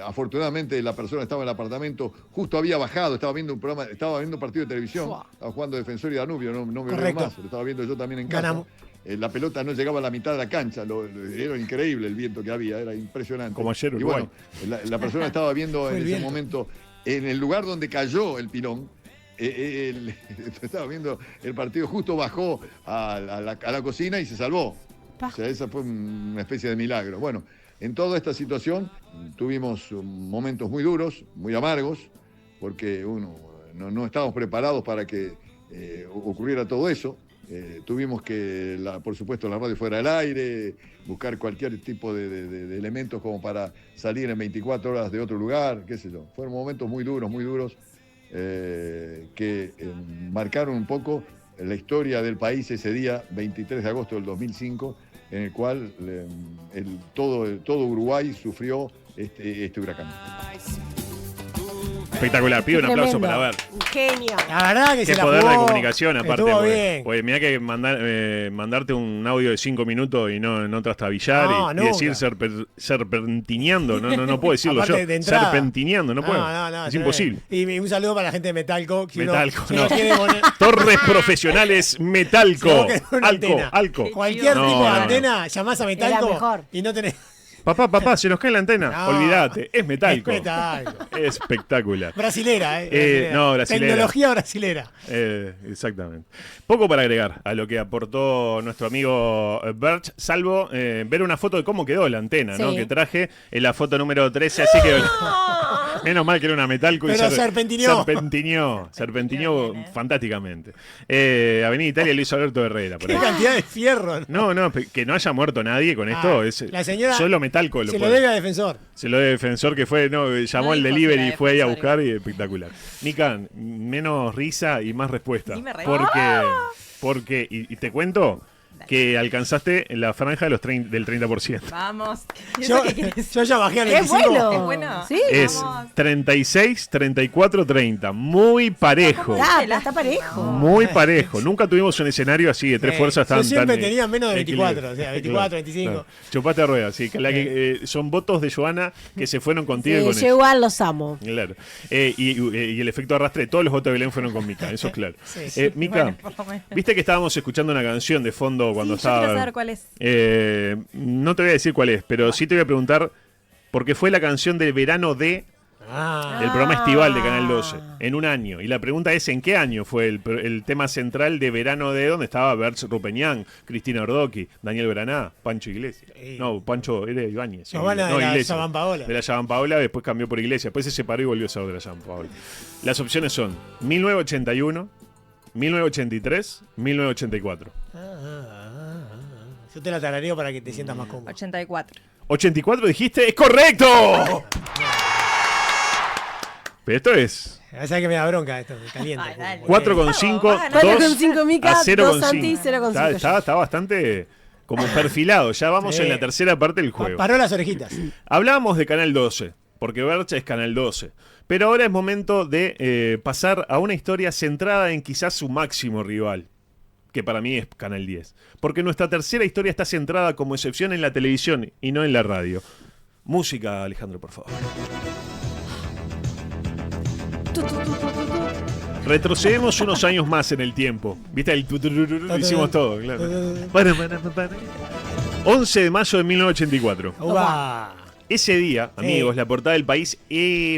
afortunadamente, la persona estaba en el apartamento, justo había bajado, estaba viendo un partido de televisión, estaba jugando Defensor y Danubio, no me veo más, lo estaba viendo yo también en casa. Ganamos. La pelota no llegaba a la mitad de la cancha, era increíble el viento que había, era impresionante. Como ayer Uruguay. Y bueno, la persona estaba viendo en ese momento, en el lugar donde cayó el pilón, estaba viendo el partido, justo bajó a la cocina y se salvó. O sea, esa fue una especie de milagro. Bueno, en toda esta situación tuvimos momentos muy duros, muy amargos, porque no estábamos preparados para que ocurriera todo eso. Tuvimos que, por supuesto, la radio fuera del aire, buscar cualquier tipo de elementos como para salir en 24 horas de otro lugar, qué sé yo. Fueron momentos muy duros, que marcaron un poco la historia del país ese día, 23 de agosto del 2005, en el cual todo Uruguay sufrió este huracán. Espectacular, pido un aplauso para ver. Genio. La verdad que qué se la poder jugó. de comunicación, aparte. Estuvo bien. Porque mirá que mandarte un audio de 5 minutos y no trastabillar y decir serpentineando. No puedo decirlo yo. Serpentineando, no puedo. Es imposible. Y un saludo para la gente de Metalco. Metalco, si no quiere poner... Torres profesionales Metalco. Alco. Cualquier tipo de antena, llamás a Metalco y no tenés... Papá, se nos cae la antena. Olvídate, es Metalco. Es Metalco. Espectacular. Brasilera, brasilera. Tecnología brasilera. Exactamente. Poco para agregar a lo que aportó nuestro amigo Berch, salvo ver una foto de cómo quedó la antena, ¿no? Que traje en la foto número 13, así que... Menos mal que era una Metalco. Pero serpentineó fantásticamente. Avenida Italia, Luis Alberto Herrera. Qué cantidad de fierro. No, que no haya muerto nadie con esto. La señora solo Metalco se lo debe a Defensor. Se lo debe a Defensor, que fue, llamó al delivery y fue ahí a buscar y espectacular. Nica, menos risa y más respuesta. Porque y te cuento que alcanzaste la franja del 30%. Vamos. Yo ya bajé al 25%. Es bueno. Es bueno. Sí. Es 36, 34, 30. Muy parejo. Está parejo. Muy parejo. Nunca tuvimos un escenario así de tres fuerzas tan... Yo siempre tan, tenía menos de 24, o sea, 24, 25. Claro. Chupaste a rueda, sí. Son votos de Joana que se fueron contigo y con yo igual los amo. Claro. Y el efecto arrastre, todos los votos de Belén fueron con Mica, eso es claro. Mica, viste que estábamos escuchando una canción de fondo cuando estaba... Yo quiero saber cuál es. No te voy a decir cuál es, pero sí te voy a preguntar, porque fue la canción del verano de... del programa estival de Canal 12, en un año. Y la pregunta es, ¿en qué año fue el tema central de Verano de donde estaba Bertz Rupeñán, Cristina Ordoqui, Daniel Braná, Pancho Iglesias? No, Pancho era Ibáñez. No, de la Saban Paola. De la Saban Paola, después cambió por Iglesias. Después se separó y volvió a ser de la Saban Paola. Las opciones son 1981, 1983, 1984. Yo te la tarareo para que te sientas más cómodo. 84. ¿84 dijiste? ¡Es correcto! Pero esto es... Ya sabes que me da bronca esto, me calienta. 4,5, 4,5 Mica, 2 Santi, 0,5 Está bastante como perfilado. Ya vamos en la tercera parte del juego. Paró las orejitas. Hablábamos de Canal 12, porque Bercha es Canal 12. Pero ahora es momento de pasar a una historia centrada en quizás su máximo rival, que para mí es Canal 10. Porque nuestra tercera historia está centrada como excepción en la televisión y no en la radio. Música, Alejandro, por favor. Retrocedemos unos años más en el tiempo. ¿Viste? Lo hicimos todo, claro. 11 de mayo de 1984. Ese día, amigos, la portada del País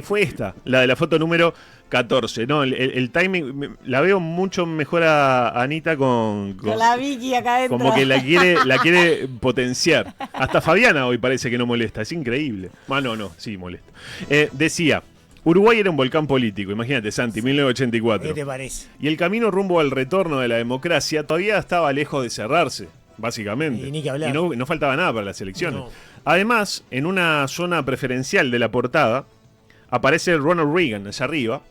fue esta, la de la foto número 14. No, el timing, la veo mucho mejor a Anita con la Vicky acá adentro. Como que la quiere potenciar. Hasta Fabiana hoy parece que no molesta, es increíble. No, sí molesta. Decía, Uruguay era un volcán político, imagínate, Santi, 1984. ¿Qué te parece? Y el camino rumbo al retorno de la democracia todavía estaba lejos de cerrarse, básicamente. Y ni que hablar. Y no faltaba nada para las elecciones. No. Además, en una zona preferencial de la portada, aparece Ronald Reagan allá arriba,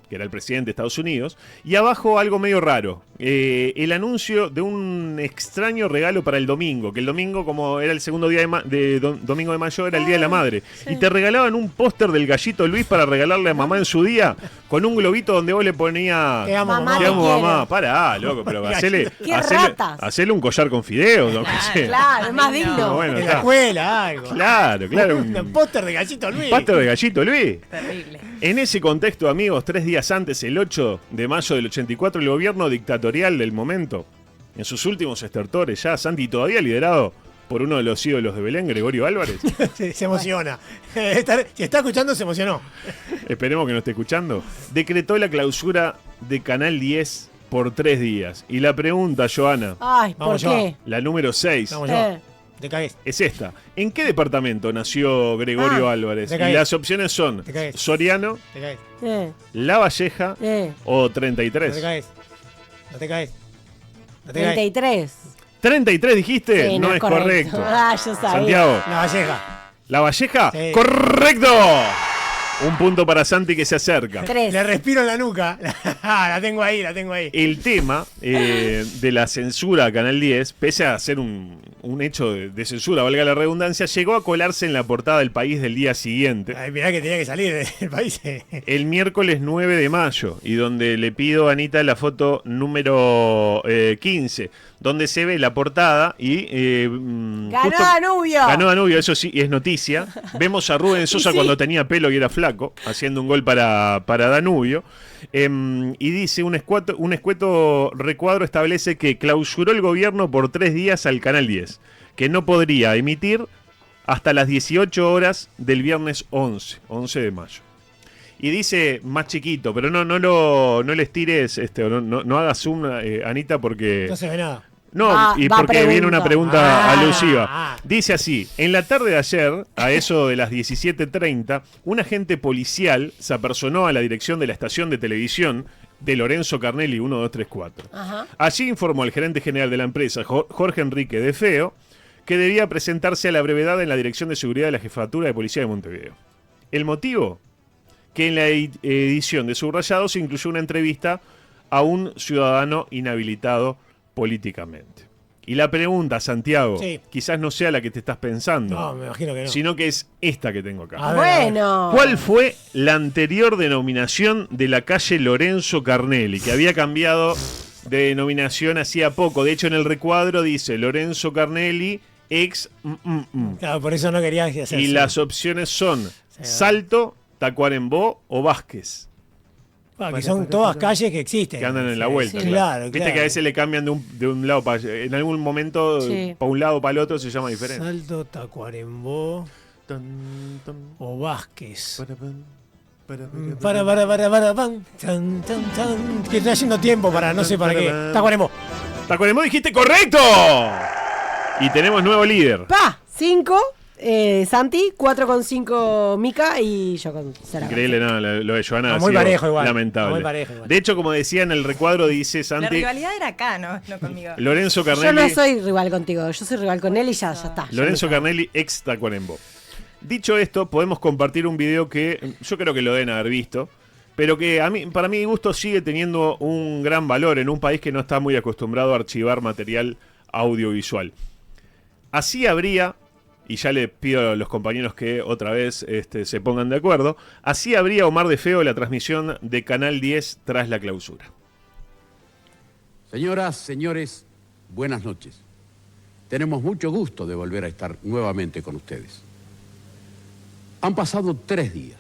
que era el presidente de Estados Unidos, y abajo algo medio raro, el anuncio de un extraño regalo para el domingo, que el domingo, como era el segundo día domingo de mayo, era el Día de la Madre, y te regalaban un póster del Gallito Luis para regalarle a mamá en su día, con un globito donde vos le ponías te amo, mamá. Pará, loco, pero hacele un collar con fideos, ¿no? Claro, es más digno. Bueno, en la escuela, algo. Claro. Un póster de Gallito Luis. Un póster de Gallito Luis. Terrible. En ese contexto, amigos, 3 días antes, el 8 de mayo del 84, el gobierno dictatorial del momento, en sus últimos estertores ya, Santi, todavía liderado por uno de los ídolos de Belén, Gregorio Álvarez. Se emociona. Si está escuchando, se emocionó. Esperemos que no esté escuchando. Decretó la clausura de Canal 10 por 3 días. Y la pregunta, Joana. Ay, ¿por qué? La número 6. Vamos es esta. ¿En qué departamento nació Gregorio Álvarez? Y las opciones son Soriano, La Valleja o 33. No te caes. 33. 33 dijiste, Sí, no es correcto. Yo sabía. Santiago. La Valleja. ¿La Valleja? Sí. ¡Correcto! Un punto para Santi que se acerca. 3. Le respiro en la nuca. La tengo ahí. El tema de la censura a Canal 10, pese a ser un hecho de censura, valga la redundancia, llegó a colarse en la portada del País del día siguiente. Ay, mirá que tenía que salir del País. El miércoles 9 de mayo, y donde le pido a Anita la foto número 15, donde se ve la portada y... ¡Ganó Danubio! Ganó Danubio, eso sí, es noticia. Vemos a Rubén Sosa cuando tenía pelo y era flaco, haciendo un gol para Danubio. Y dice, un escueto recuadro establece que clausuró el gobierno por 3 días al Canal 10, que no podría emitir hasta las 18 horas del viernes 11 de mayo. Y dice más chiquito, pero no le estires, no hagas zoom, Anita, porque... No se ve nada. No, y porque viene una pregunta alusiva. Dice así, en la tarde de ayer, a eso de las 17:30, un agente policial se apersonó a la dirección de la estación de televisión de Lorenzo Carnelli 1234. Ajá. Allí informó al gerente general de la empresa, Jorge Enrique de Feo, que debía presentarse a la brevedad en la Dirección de Seguridad de la Jefatura de Policía de Montevideo. ¿El motivo? Que en la edición de Subrayados se incluyó una entrevista a un ciudadano inhabilitado políticamente. Y la pregunta, Santiago, quizás no sea la que te estás pensando. No, me imagino que no. Sino que es esta que tengo acá. Bueno. ¿Cuál fue la anterior denominación de la calle Lorenzo Carnelli? Que había cambiado de denominación hacía poco. De hecho, en el recuadro dice Lorenzo Carnelli ex... Claro, por eso no quería hacer. Y las opciones son Salto, Tacuarembó o Vázquez. Que son todas calles que existen. Que andan en la vuelta. Sí, claro. Viste que a veces le cambian de un lado para... En algún momento, para un lado o para el otro se llama diferente. Salto, Tacuarembó o Vázquez. Pam, chan, chan, chan. Que estoy haciendo tiempo para no sé para qué. Tacuarembó. Tacuarembó, dijiste correcto. Y tenemos nuevo líder. 5, Santi, 4,5 Mica y yo con 0. Increíble, no, lo de Joana ha muy sido parejo igual. lamentable. Muy parejo igual. De hecho, como decía en el recuadro, dice La Santi, rivalidad era acá, no conmigo. Lorenzo Yo Carnelli. no soy rival contigo, yo soy rival con él y ya está. Lorenzo Carnelli, ex Tacuarembó. Dicho esto, podemos compartir un video que yo creo que lo deben haber visto, pero que para mi gusto sigue teniendo un gran valor en un país que no está muy acostumbrado a archivar material audiovisual. Así habría, y ya le pido a los compañeros que otra vez se pongan de acuerdo, así habría Omar de Feo la transmisión de Canal 10 tras la clausura. Señoras, señores, buenas noches. Tenemos mucho gusto de volver a estar nuevamente con ustedes. Han pasado 3 días.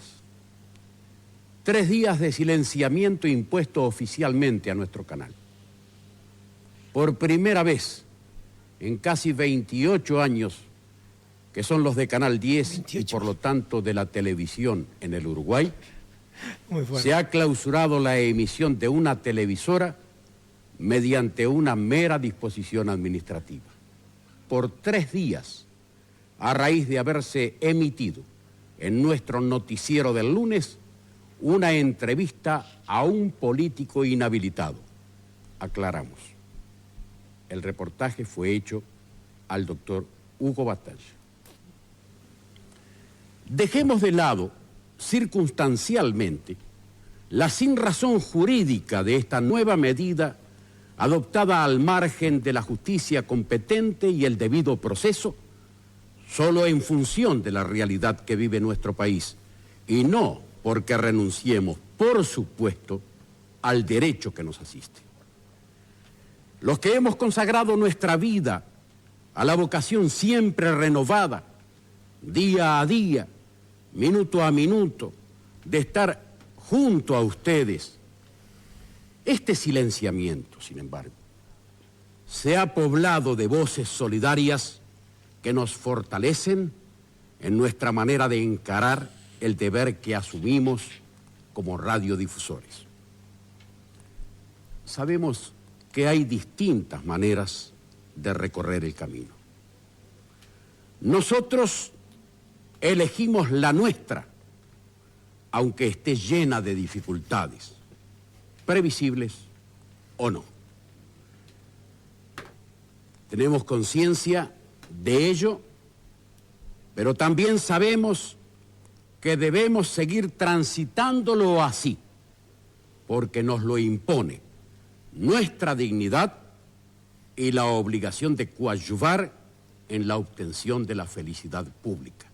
3 días de silenciamiento impuesto oficialmente a nuestro canal. Por primera vez en casi 28 años, que son los de Canal 10 28. Y por lo tanto de la televisión en el Uruguay, se ha clausurado la emisión de una televisora mediante una mera disposición administrativa. Por 3 días, a raíz de haberse emitido en nuestro noticiero del lunes una entrevista a un político inhabilitado. Aclaramos. El reportaje fue hecho al doctor Hugo Batalla. Dejemos de lado, circunstancialmente, la sinrazón jurídica de esta nueva medida adoptada al margen de la justicia competente y el debido proceso, solo en función de la realidad que vive nuestro país, y no porque renunciemos, por supuesto, al derecho que nos asiste. Los que hemos consagrado nuestra vida a la vocación siempre renovada, día a día, minuto a minuto, de estar junto a ustedes, este silenciamiento, sin embargo, se ha poblado de voces solidarias que nos fortalecen en nuestra manera de encarar el deber que asumimos como radiodifusores. Sabemos que hay distintas maneras de recorrer el camino. Nosotros elegimos la nuestra, aunque esté llena de dificultades, previsibles o no. Tenemos conciencia de ello, pero también sabemos que debemos seguir transitándolo así, porque nos lo impone nuestra dignidad y la obligación de coadyuvar en la obtención de la felicidad pública.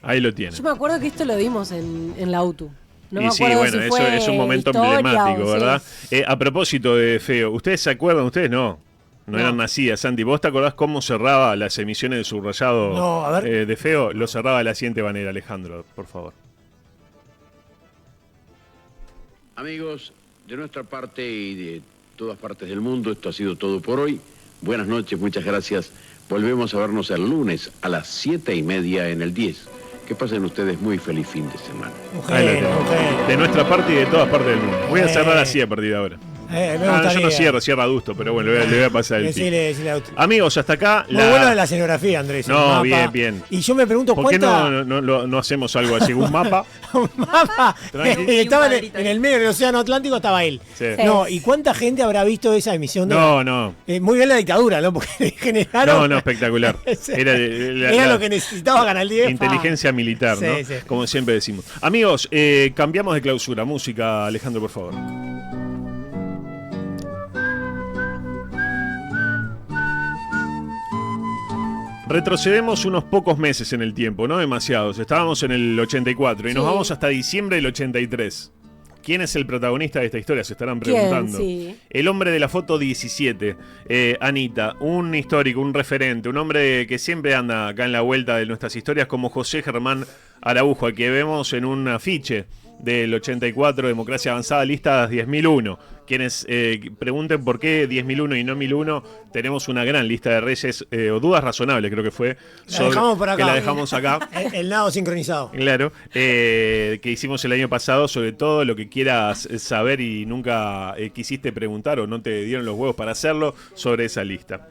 Ahí lo tienen. Yo me acuerdo que esto lo vimos en la UTU. No me y sí, acuerdo bueno, si eso fue es un momento historia emblemático, o ¿verdad? sí. A propósito de Feo, ¿ustedes se acuerdan? ¿Ustedes no? No eran nacidas, Santi. ¿Vos te acordás cómo cerraba las emisiones de Subrayado No, a ver. de Feo? Lo cerraba de la siguiente manera, Alejandro, por favor. Amigos, de nuestra parte y de todas partes del mundo, esto ha sido todo por hoy. Buenas noches, muchas gracias. Volvemos a vernos el lunes a las 7:30 en el 10. Que pasen ustedes muy feliz fin de semana. De nuestra parte y de todas partes del mundo. Voy a cerrar así a partir de ahora. Yo no cierro Adusto, pero bueno, le voy a pasar el tip. Decile Amigos, hasta acá. Muy bueno de la escenografía, Andrés. No, bien. Y yo me pregunto ¿por qué no hacemos algo así? ¿Un mapa? Un mapa. Estaba en el medio del océano Atlántico, estaba él. Sí. No, ¿y cuánta gente habrá visto esa emisión? No. Muy bien la dictadura, ¿no? Porque generaron. No, espectacular. Era lo que necesitaba Canal 10. Inteligencia militar, ¿no? Sí. Como siempre decimos. Amigos, cambiamos de clausura. Música, Alejandro, por favor. Retrocedemos unos pocos meses en el tiempo, no demasiados. Estábamos en el 84 y nos vamos hasta diciembre del 83. ¿Quién es el protagonista de esta historia? Se estarán preguntando. Sí. El hombre de la foto 17, Anita, un histórico, un referente, un hombre que siempre anda acá en la vuelta de nuestras historias como José Germán Araujo, al que vemos en un afiche del 84, Democracia Avanzada, lista 10.001. Quienes pregunten por qué 10.001 y no 1.001, tenemos una gran lista de reyes, o dudas razonables creo que fue, La dejamos por acá. que la dejamos acá. El nado sincronizado. Claro, que hicimos el año pasado, sobre todo lo que quieras saber y nunca quisiste preguntar o no te dieron los huevos para hacerlo sobre esa lista.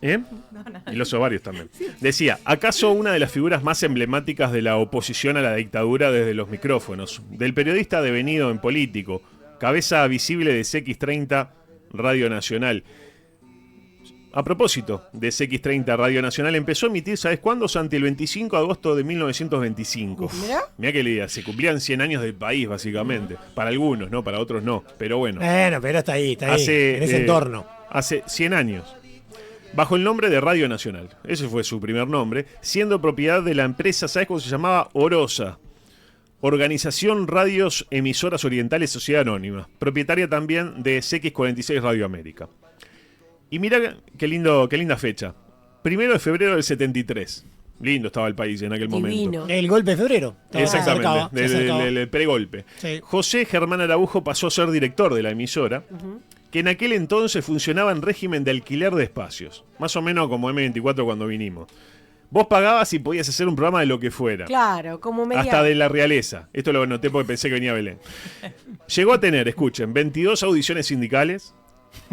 ¿Eh? Y los ovarios también. Decía, ¿acaso una de las figuras más emblemáticas de la oposición a la dictadura desde los micrófonos? Del periodista devenido en político, cabeza visible de CX30 Radio Nacional. A propósito de CX30 Radio Nacional, empezó a emitir, ¿sabes cuándo, Santi? El 25 de agosto de 1925. Mirá que día, se cumplían 100 años del país, básicamente. Para algunos, ¿no? Para otros no. Pero bueno. Bueno, pero está ahí, en ese entorno. Hace 100 años. Bajo el nombre de Radio Nacional. Ese fue su primer nombre, siendo propiedad de la empresa, ¿sabes cómo se llamaba? Orosa. Organización Radios Emisoras Orientales Sociedad Anónima. Propietaria también de CX46 Radio América. Y mira qué linda fecha. 1 de febrero del 73. Lindo estaba el país en aquel momento. El golpe de febrero. Exactamente, del pregolpe. Sí. José Germán Araujo pasó a ser director de la emisora, que en aquel entonces funcionaba en régimen de alquiler de espacios. Más o menos como M24 cuando vinimos. Vos pagabas y podías hacer un programa de lo que fuera. Claro, como media... Hasta de la realeza. Esto lo anoté porque pensé que venía Belén. Llegó a tener, escuchen, 22 audiciones sindicales,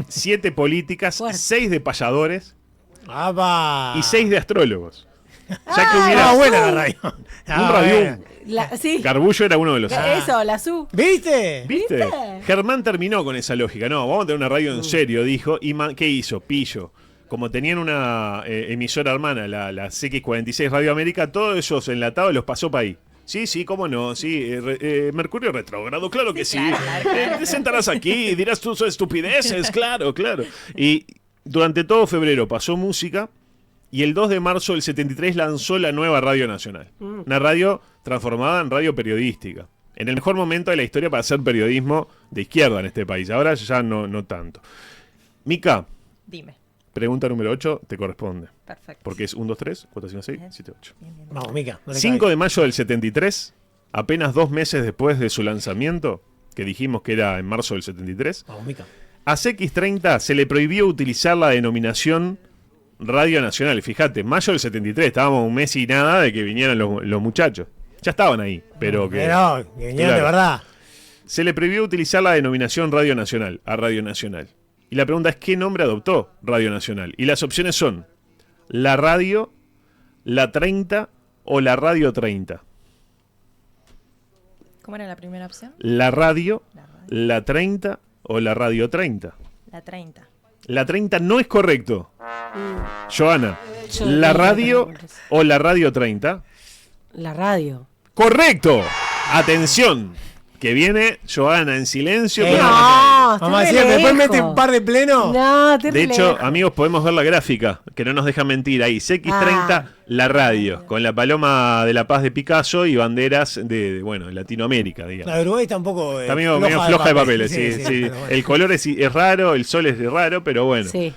7 políticas, 6 de payadores y 6 de astrólogos. Ya que hubiera buena la radio. Un radio. Sí. Garbullo era uno de los. Eso, la SU. ¿Viste? Germán terminó con esa lógica. No, vamos a tener una radio en serio, dijo. ¿Y qué hizo? Pillo. Como tenían una emisora hermana, la CX46 Radio América, todos esos enlatados los pasó para ahí. Sí, cómo no, sí. Mercurio retrógrado, claro que sí. Te sentarás aquí y dirás tus estupideces, claro. Y durante todo febrero pasó música. Y el 2 de marzo del 73 lanzó la nueva Radio Nacional. Una radio transformada en radio periodística. En el mejor momento de la historia para hacer periodismo de izquierda en este país. Ahora ya no tanto. Mica. Dime. Pregunta número 8 te corresponde. Perfecto. Porque es 1, 2, 3, 4, 5, 6, 7, 8. Bien. Vamos, Mica. 5 de mayo del 73, apenas 2 meses después de su lanzamiento, que dijimos que era en marzo del 73, Vamos, Mica. a CX30 se le prohibió utilizar la denominación Radio Nacional. Fíjate, mayo del 73, estábamos un mes y nada de que vinieran los muchachos. Ya estaban ahí, pero que vinieron de verdad. Se le prohibió utilizar la denominación Radio Nacional a Radio Nacional. Y la pregunta es, ¿qué nombre adoptó Radio Nacional? Y las opciones son la radio, la 30 o la Radio 30. ¿Cómo era la primera opción? La radio, la 30 o la Radio 30. La 30. La 30 no es correcto. Joana, ¿la radio o la Radio 30? La radio. ¡Correcto! Atención, que viene Joana en silencio. Vamos a decir, después mete un par de pleno. No, de hecho, amigos, podemos ver la gráfica, que no nos deja mentir. Ahí, CX30, la radio, con la paloma de la paz de Picasso y banderas de Latinoamérica, digamos. La de Uruguay tampoco está medio floja de papeles, sí. Bueno. El color es raro, el sol es raro, pero bueno. Sí.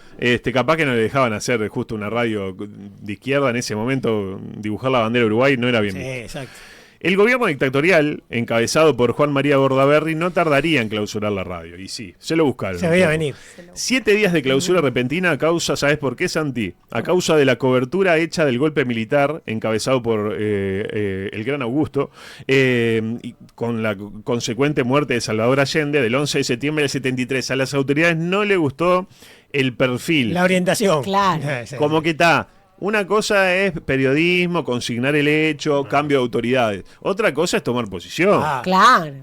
Capaz que no le dejaban hacer justo una radio de izquierda en ese momento, dibujar la bandera de Uruguay no era bien. Sí, exacto. El gobierno dictatorial, encabezado por Juan María Bordaberry, no tardaría en clausurar la radio. Y sí, se lo buscaron. Se veía venir. 7 días de clausura repentina a causa, ¿sabes por qué, Santi? A causa de la cobertura hecha del golpe militar, encabezado por el gran Augusto, y con la consecuente muerte de Salvador Allende, del 11 de septiembre del 73. A las autoridades no le gustó el perfil. La orientación. Claro. Como que está... Una cosa es periodismo, consignar el hecho, cambio de autoridades. Otra cosa es tomar posición. Claro.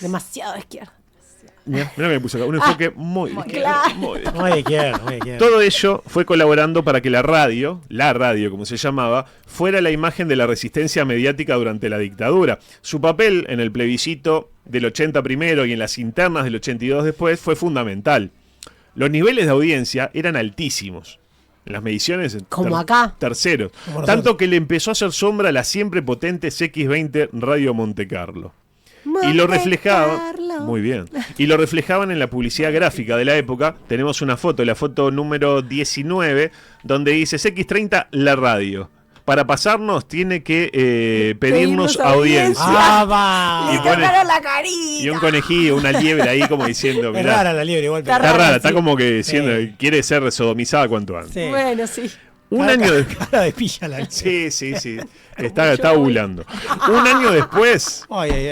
Demasiado izquierda. Mira que me puse acá. Un enfoque muy de izquierda. Muy de izquierda. Todo ello fue colaborando para que la radio como se llamaba, fuera la imagen de la resistencia mediática durante la dictadura. Su papel en el plebiscito del 80 primero y en las internas del 82 después fue fundamental. Los niveles de audiencia eran altísimos. En las mediciones, como acá, terceros. Tanto que le empezó a hacer sombra a la siempre potente CX20 Radio Monte Carlo. Y lo reflejaban, muy bien, y lo reflejaban en la publicidad gráfica de la época. Tenemos una foto, la foto número 19, donde dice CX30 la radio. para pasarnos tiene que pedirnos audiencia. Le tocaron la carita. Y un conejillo, una liebre ahí como diciendo, Es mirá. rara la liebre igual. Está rara, está como que diciendo, quiere ser sodomizada cuanto antes. Sí. Bueno, sí. Un año de... Cara de pilla la Sí. Está ovulando. Un año después.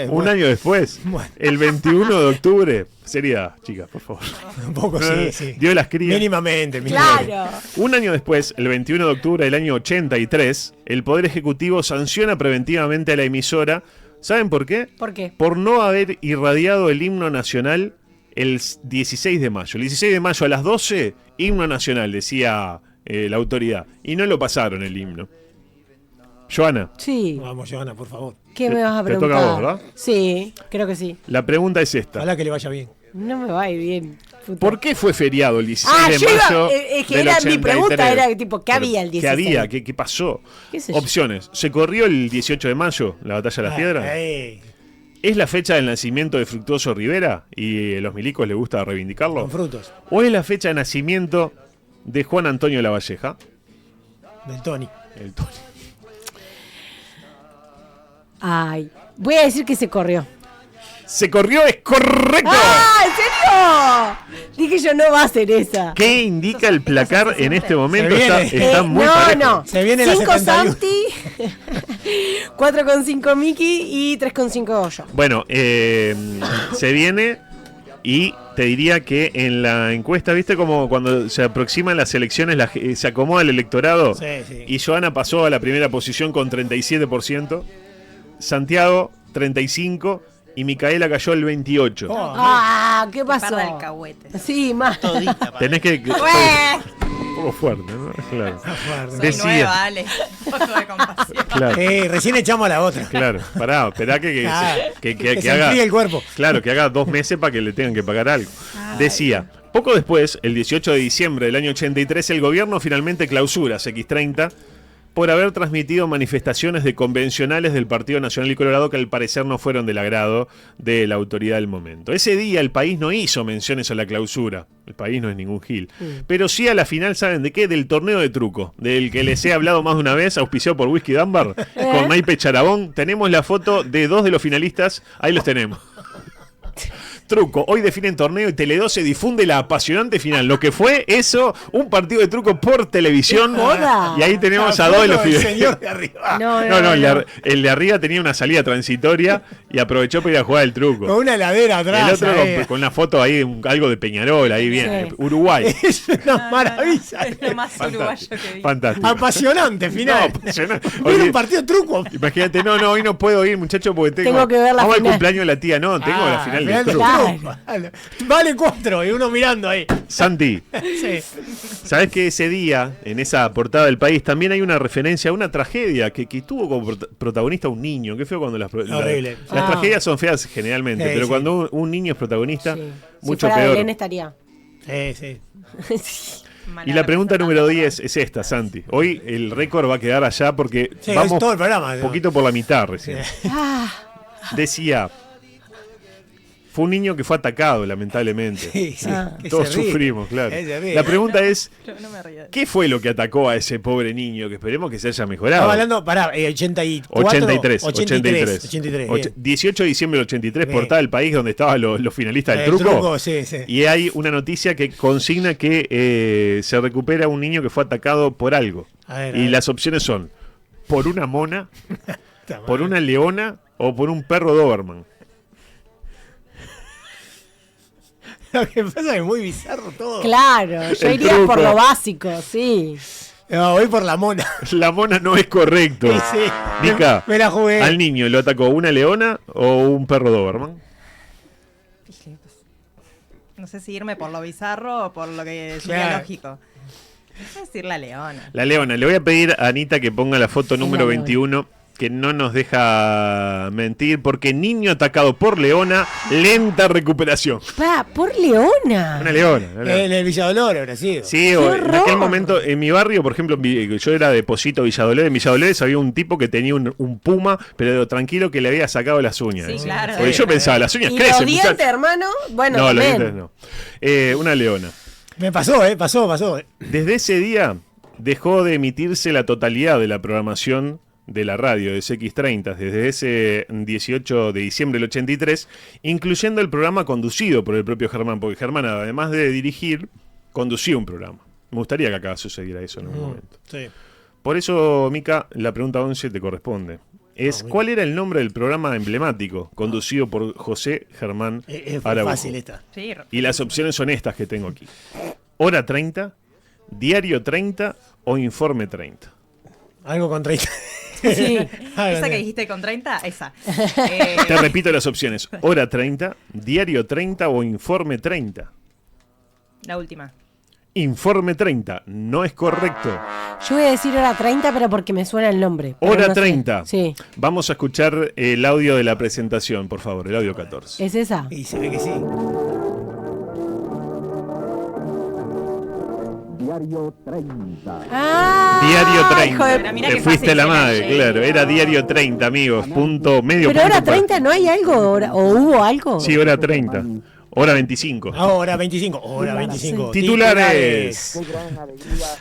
Un año después. El 21 de octubre. Seriedad, chicas, por favor. Un poco, sí. Dio las crías. Mínimamente. Claro. Un año después, el 21 de octubre del año 83, el Poder Ejecutivo sanciona preventivamente a la emisora. ¿Saben por qué? ¿Por qué? Por no haber irradiado el himno nacional el 16 de mayo. El 16 de mayo a las 12, himno nacional, decía la autoridad. Y no lo pasaron el himno. Joana. Sí. Vamos, Joana, por favor. ¿Qué me vas a Te preguntar? toca a vos, ¿verdad? Sí, creo que sí. La pregunta es esta. Ojalá que le vaya bien. No me va a ir bien. Puta. ¿Por qué fue feriado el 16 de yo iba, mayo? es que del era mi 83? pregunta, era tipo, ¿qué había el ¿Qué 16? había? ¿Qué pasó? ¿Qué sé yo? Opciones. ¿Se corrió el 18 de mayo, la batalla de las piedras? ¿Es la fecha del nacimiento de Fructuoso Rivera y los milicos les gusta reivindicarlo? Con frutos. ¿O es la fecha de nacimiento de Juan Antonio Lavalleja? Del Tony. El Tony. Ay, voy a decir que se corrió. ¡Se corrió! ¡Es correcto! ¡Ah, en serio! Dije yo, no va a ser esa. ¿Qué indica el placar en este momento? Se viene. Está muy no, parejo. no. Se viene la 5 71. Santi, 4,5 Miki y 3,5 yo. Bueno, se viene y te diría que en la encuesta, ¿viste? Como cuando se aproximan las elecciones, se acomoda el electorado. Sí. Y Joana pasó a la primera posición con 37%, Santiago 35% y Micaela cayó el 28%. ¿Qué pasó? Parda el cahuete. Sí, más. Tenés que... un poco fuerte, ¿no? Claro. Soy nueva, Ale. Un poco de compasión. Claro. Recién echamos a la otra. Claro, pará, esperá que se haga enfríe el cuerpo. Claro, que haga 2 meses para que le tengan que pagar algo. Decía, poco después, el 18 de diciembre del año 83, el gobierno finalmente clausura X30 por haber transmitido manifestaciones de convencionales del Partido Nacional y Colorado que al parecer no fueron del agrado de la autoridad del momento. Ese día el país no hizo menciones a la clausura. El país no es ningún gil. Pero sí a la final, ¿saben de qué? Del torneo de truco, del que les he hablado más de una vez, auspiciado por Whisky Dunbar, con Maipe Charabón. Tenemos la foto de 2 de los finalistas. Ahí los tenemos. Truco, hoy definen torneo y Tele 2 se difunde la apasionante final. Lo que fue eso, un partido de truco por televisión. ¡Joda! Y ahí tenemos a 2 de los finalistas. finalistas. Señor de arriba. No. El de arriba tenía una salida transitoria y aprovechó para ir a jugar el truco. Con una heladera atrás. El otro con una foto ahí, algo de Peñarol, ahí bien. Sí. Uruguay. Es una maravilla. Es lo más uruguayo que vi. Fantástico. Apasionante final. No, apasionante. Era un partido de truco. Imagínate, no, hoy no puedo ir, muchacho, porque Tengo que ver la vamos al final. cumpleaños de la tía. No, tengo la final de truco. Claro. Vale 4 y uno mirando ahí. Santi, Sí. ¿sabes que ese día, en esa portada del país, también hay una referencia a una tragedia que tuvo como protagonista un niño? Qué feo cuando Horrible. las tragedias son feas generalmente, pero Sí. cuando un niño es protagonista, Sí. mucho si fuera peor. Belén estaría. Sí. Y la pregunta número 10 es esta, Santi. Hoy el récord va a quedar allá porque Sí, vamos es todo el programa. un poquito por la mitad recién. Decía, fue un niño que fue atacado, lamentablemente. Sí. Que Todos se ríe. sufrimos, claro. Que se ríe. La pregunta es, No me río. ¿qué fue lo que atacó a ese pobre niño? Que esperemos que se haya mejorado. Estaba hablando, pará, 84. 83. 18 de diciembre del 83, Bien. portada del país donde estaban los finalistas del El truco. truco, sí. Y hay una noticia que consigna que se recupera un niño que fue atacado por algo. A ver, Y las opciones son, por una mona, Está por mal. una leona o por un perro Doberman. Lo que pasa es que es muy bizarro todo. Claro, yo El iría truco. por lo básico, sí. No, voy por la mona. La mona no es correcto. Sí. Mica, Me la jugué. ¿al niño lo atacó una leona o un perro Doberman? No sé si irme por lo bizarro o por lo que sería Claro. lógico. Voy a decir la leona. La leona. Le voy a pedir a Anita que ponga la foto número la leona. 21, que no nos deja mentir, porque niño atacado por leona, lenta recuperación. Por Leona. Una leona. En el Villadolor habrá sido. Sí, ¡Qué en aquel horror! momento, en mi barrio, por ejemplo, yo era de Posito, Villadolores. En Villadolores había un tipo que tenía un puma, pero de lo tranquilo que le había sacado las uñas. Sí, claro. Porque yo pensaba, las uñas ¿Y crecen, los dientes, muchacho. hermano? Bueno, No, los también. dientes no. Una leona. Me pasó, pasó. Desde ese día, dejó de emitirse la totalidad de la programación de la radio de CX30 desde ese 18 de diciembre del 83, incluyendo el programa conducido por el propio Germán, porque Germán, además de dirigir, conducía un programa. Me gustaría que acá sucediera eso en algún momento. Sí. Por eso, Mica, la pregunta 11 te corresponde. ¿Cuál era el nombre del programa emblemático conducido por José Germán Araujo? Fácil esta. Sí. Y las opciones son estas que tengo aquí. Hora 30, Diario 30 o Informe 30. Algo con 30. Sí. Esa que dijiste con 30, esa. Te repito las opciones. Hora 30, Diario 30 o Informe 30. La última. Informe 30, no es correcto. Yo voy a decir hora 30, pero porque me suena el nombre. Hora no 30. Sí. Vamos a escuchar el audio de la presentación, por favor, el audio 14. ¿Es esa? Y se ve que sí. Diario 30. Ah, Diario hijo de- 30. Mira Te qué fuiste fácil la que madre, la llegué. claro. Era Diario 30, amigos. Punto, medio Pero punto hora 30 no hay algo, o hubo algo. Sí, hora 30. Hora 25. Hora 25. Hora 25. Titulares.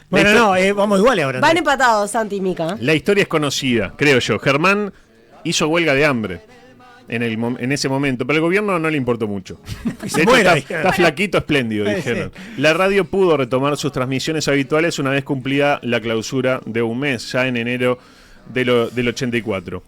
Bueno, no, vamos iguales ahora. Van empatados, Santi y Mica. La historia es conocida, creo yo. Germán hizo huelga de hambre en ese momento, pero al gobierno no le importó mucho. De hecho, muera, está flaquito, espléndido, dijeron. La radio pudo retomar sus transmisiones habituales una vez cumplida la clausura de un mes, ya en enero del 84.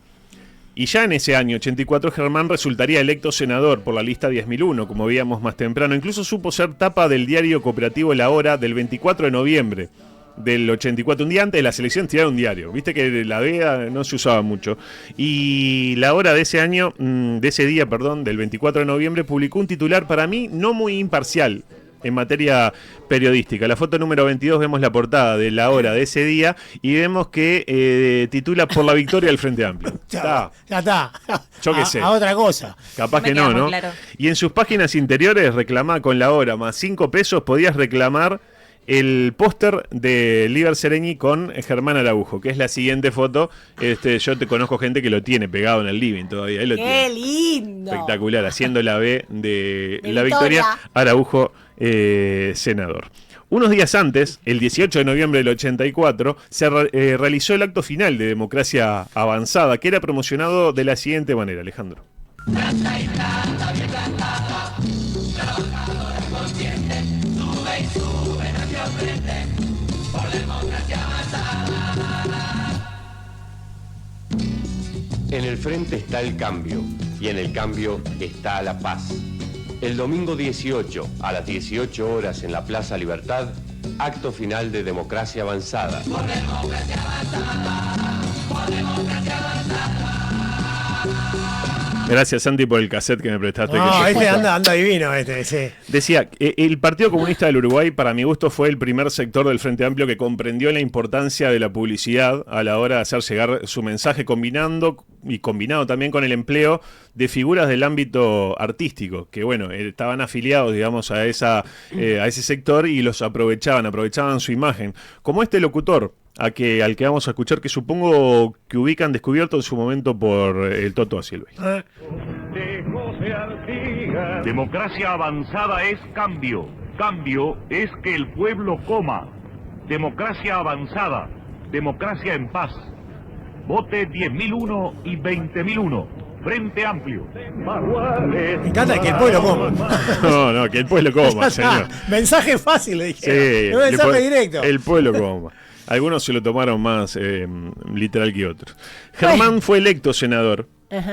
Y ya en ese año, 84, Germán resultaría electo senador por la lista 10.001, como veíamos más temprano. Incluso supo ser tapa del diario cooperativo La Hora del 24 de noviembre del 84. Un día antes de las elecciones tiraron un diario. Viste que la DEA no se usaba mucho. Y La Hora de ese año, del 24 de noviembre, publicó un titular para mí no muy imparcial en materia periodística. La foto número 22 vemos la portada de La Hora de ese día y vemos que titula por la victoria del Frente Amplio. Ya está. Yo qué sé. A otra cosa. Capaz Me que queda no, muy ¿no? claro. Y en sus páginas interiores reclamaba con La Hora más 5 pesos, podías reclamar el póster de Líber Sereñi con Germán Araujo, que es la siguiente foto. Yo te conozco gente que lo tiene pegado en el living todavía. Él lo ¡Qué tiene. lindo! Espectacular, haciendo la B de la Victoria. victoria. Araujo, senador. Unos días antes, el 18 de noviembre del 84, se realizó el acto final de Democracia Avanzada, que era promocionado de la siguiente manera, Alejandro. En el frente está el cambio y en el cambio está la paz. El domingo 18 a las 18 horas en la Plaza Libertad, acto final de Democracia Avanzada. Por democracia avanzada, por democracia avanzada. Gracias, Santi, por el cassette que me prestaste. No, que anda divino sí. Decía, el Partido Comunista del Uruguay, para mi gusto, fue el primer sector del Frente Amplio que comprendió la importancia de la publicidad a la hora de hacer llegar su mensaje, combinado también con el empleo de figuras del ámbito artístico, que bueno, estaban afiliados, digamos, a ese sector y los aprovechaban su imagen. Como este locutor, al que vamos a escuchar, que supongo que ubican descubierto en su momento por el Toto Asilvey. Democracia avanzada es cambio. Cambio es que el pueblo coma. Democracia avanzada. Democracia en paz. Vote 10.001 y 20.001. Frente Amplio. Me encanta que el pueblo coma. No, que el pueblo coma, señor. Mensaje fácil, le dije. Sí, Un mensaje directo. El pueblo coma. Algunos se lo tomaron más literal que otros. Germán fue electo senador,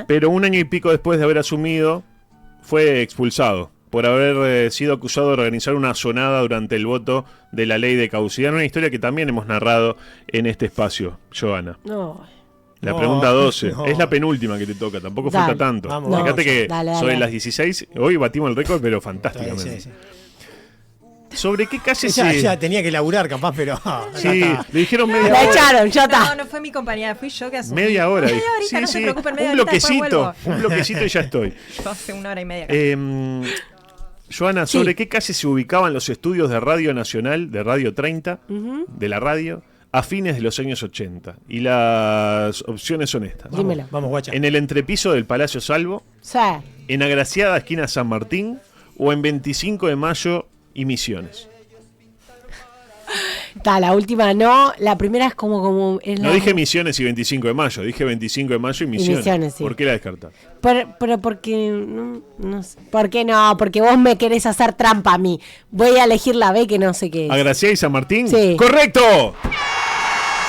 pero un año y pico después de haber asumido, fue expulsado por haber sido acusado de organizar una sonada durante el voto de la ley de caducidad. Una historia que también hemos narrado en este espacio, Joana. No. La pregunta 12. Es la penúltima que te toca, tampoco falta tanto. Fíjate que sobre las 16, hoy batimos el récord, pero fantásticamente. Sí. ¿Sobre qué calle ya tenía que laburar, capaz, pero. Sí, le dijeron media La hora. echaron, ya está. No fue mi compañía, fui yo que asumí. Media hora. Media horita, Sí, no se sí. preocupen, media Un horita, después vuelvo. bloquecito y ya estoy. Yo hace 1 hora y media. Joana, ¿sobre qué calle se ubicaban los estudios de Radio Nacional, de Radio 30, de la radio, a fines de los años 80? Y las opciones son estas. Dímelo. Vamos, guacha. En el entrepiso del Palacio Salvo, Sí. en Agraciada, esquina San Martín, o en 25 de Mayo y Misiones. La última no, la primera es como es No la- dije Misiones y 25 de mayo, dije 25 de mayo y Misiones. Misiones, sí. ¿Por qué la descartás? Pero porque no sé. ¿Por qué no? Porque vos me querés hacer trampa a mí. Voy a elegir la B que no sé qué es. ¿Agraciá y San Martín? Sí. ¡Correcto!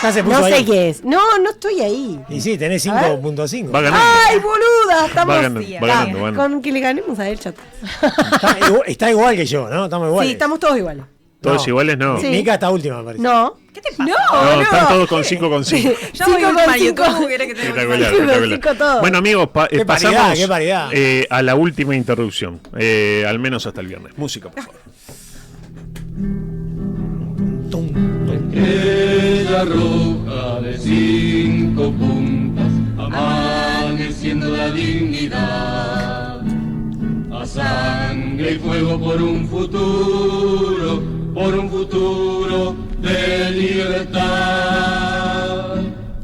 Ya se puso No sé ahí. qué es. No estoy ahí. Y sí, tenés A ver. 5.5. Va ganando. ¡Ay, boluda! Estamos Va ganando, va ganando, va ganando. Con que le ganemos a él, ya Está igual que yo, ¿no? Estamos iguales. Sí, estamos todos iguales. ¿Todos iguales? No. Sí. Mica está última, me parece. No. ¿Qué te pasa? No, están todos con 5 con 5. Yo voy Cinco para con cinco. YouTube, ¿querés que te Espectacular, Cinco espectacular. todos. Bueno, amigos, Qué pasamos paridad, qué paridad. a la última interrupción. Al menos hasta el viernes. Música, por favor. Estrella roja de 5 puntas, amaneciendo la dignidad. A sangre y fuego por un futuro de libertad.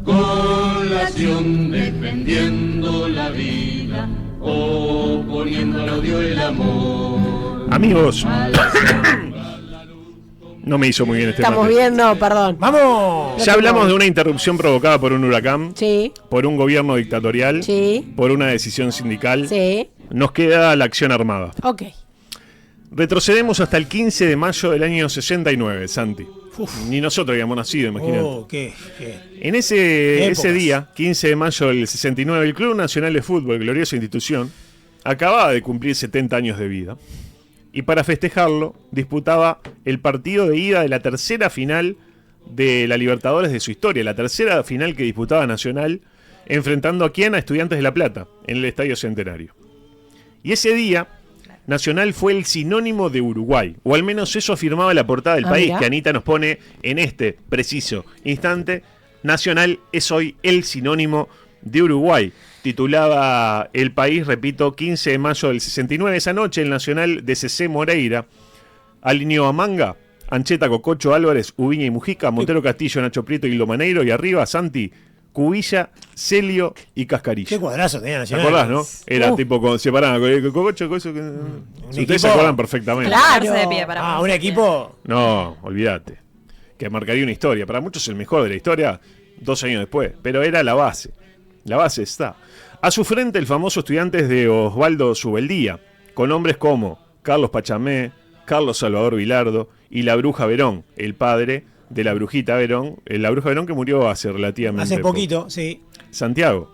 Con la acción defendiendo la vida, oponiendo al odio el amor. Amigos, no me hizo muy bien este Estamos mate. bien, no, perdón. ¡Vamos! Ya hablamos de una interrupción provocada por un huracán, Sí, por un gobierno dictatorial, sí, por una decisión sindical. sí. Nos queda la acción armada. Ok. Retrocedemos hasta el 15 de mayo del año 69, Santi. Ni nosotros habíamos nacido, imagínate. Oh, ¿qué? En ese épocas. día, 15 de mayo del 69, el Club Nacional de Fútbol, gloriosa institución, acababa de cumplir 70 años de vida. Y para festejarlo, disputaba el partido de ida de la tercera final de la Libertadores de su historia. La tercera final que disputaba Nacional, enfrentando a quién, a Estudiantes de La Plata, en el Estadio Centenario. Y ese día, Nacional fue el sinónimo de Uruguay, o al menos eso afirmaba la portada del país, mirá. que Anita nos pone en este preciso instante. Nacional es hoy el sinónimo de Uruguay. Titulaba el país, repito, 15 de mayo del 69. Esa noche el Nacional de C.C. Moreira alineó a Manga, Ancheta, Cococho, Álvarez, Ubiña y Mujica, Montero, Castillo, Nacho Prieto y Lomaneiro, y arriba Santi, Cubilla, Celio y Cascarilla. Qué cuadrazo tenía ¿Te Nacional. acordás, no? Era tipo, separaban Cococho, eso que... Ustedes se acuerdan perfectamente. Claro. De pie para Un equipo. No, olvídate. Que marcaría una historia. Para muchos el mejor de la historia, 2 años después. Pero era la base. La base está. A su frente el famoso Estudiantes de Osvaldo Subeldía, con hombres como Carlos Pachamé, Carlos Salvador Vilardo y la Bruja Verón, el padre de la Brujita Verón, la Bruja Verón que murió hace relativamente Hace poquito, sí. Santiago,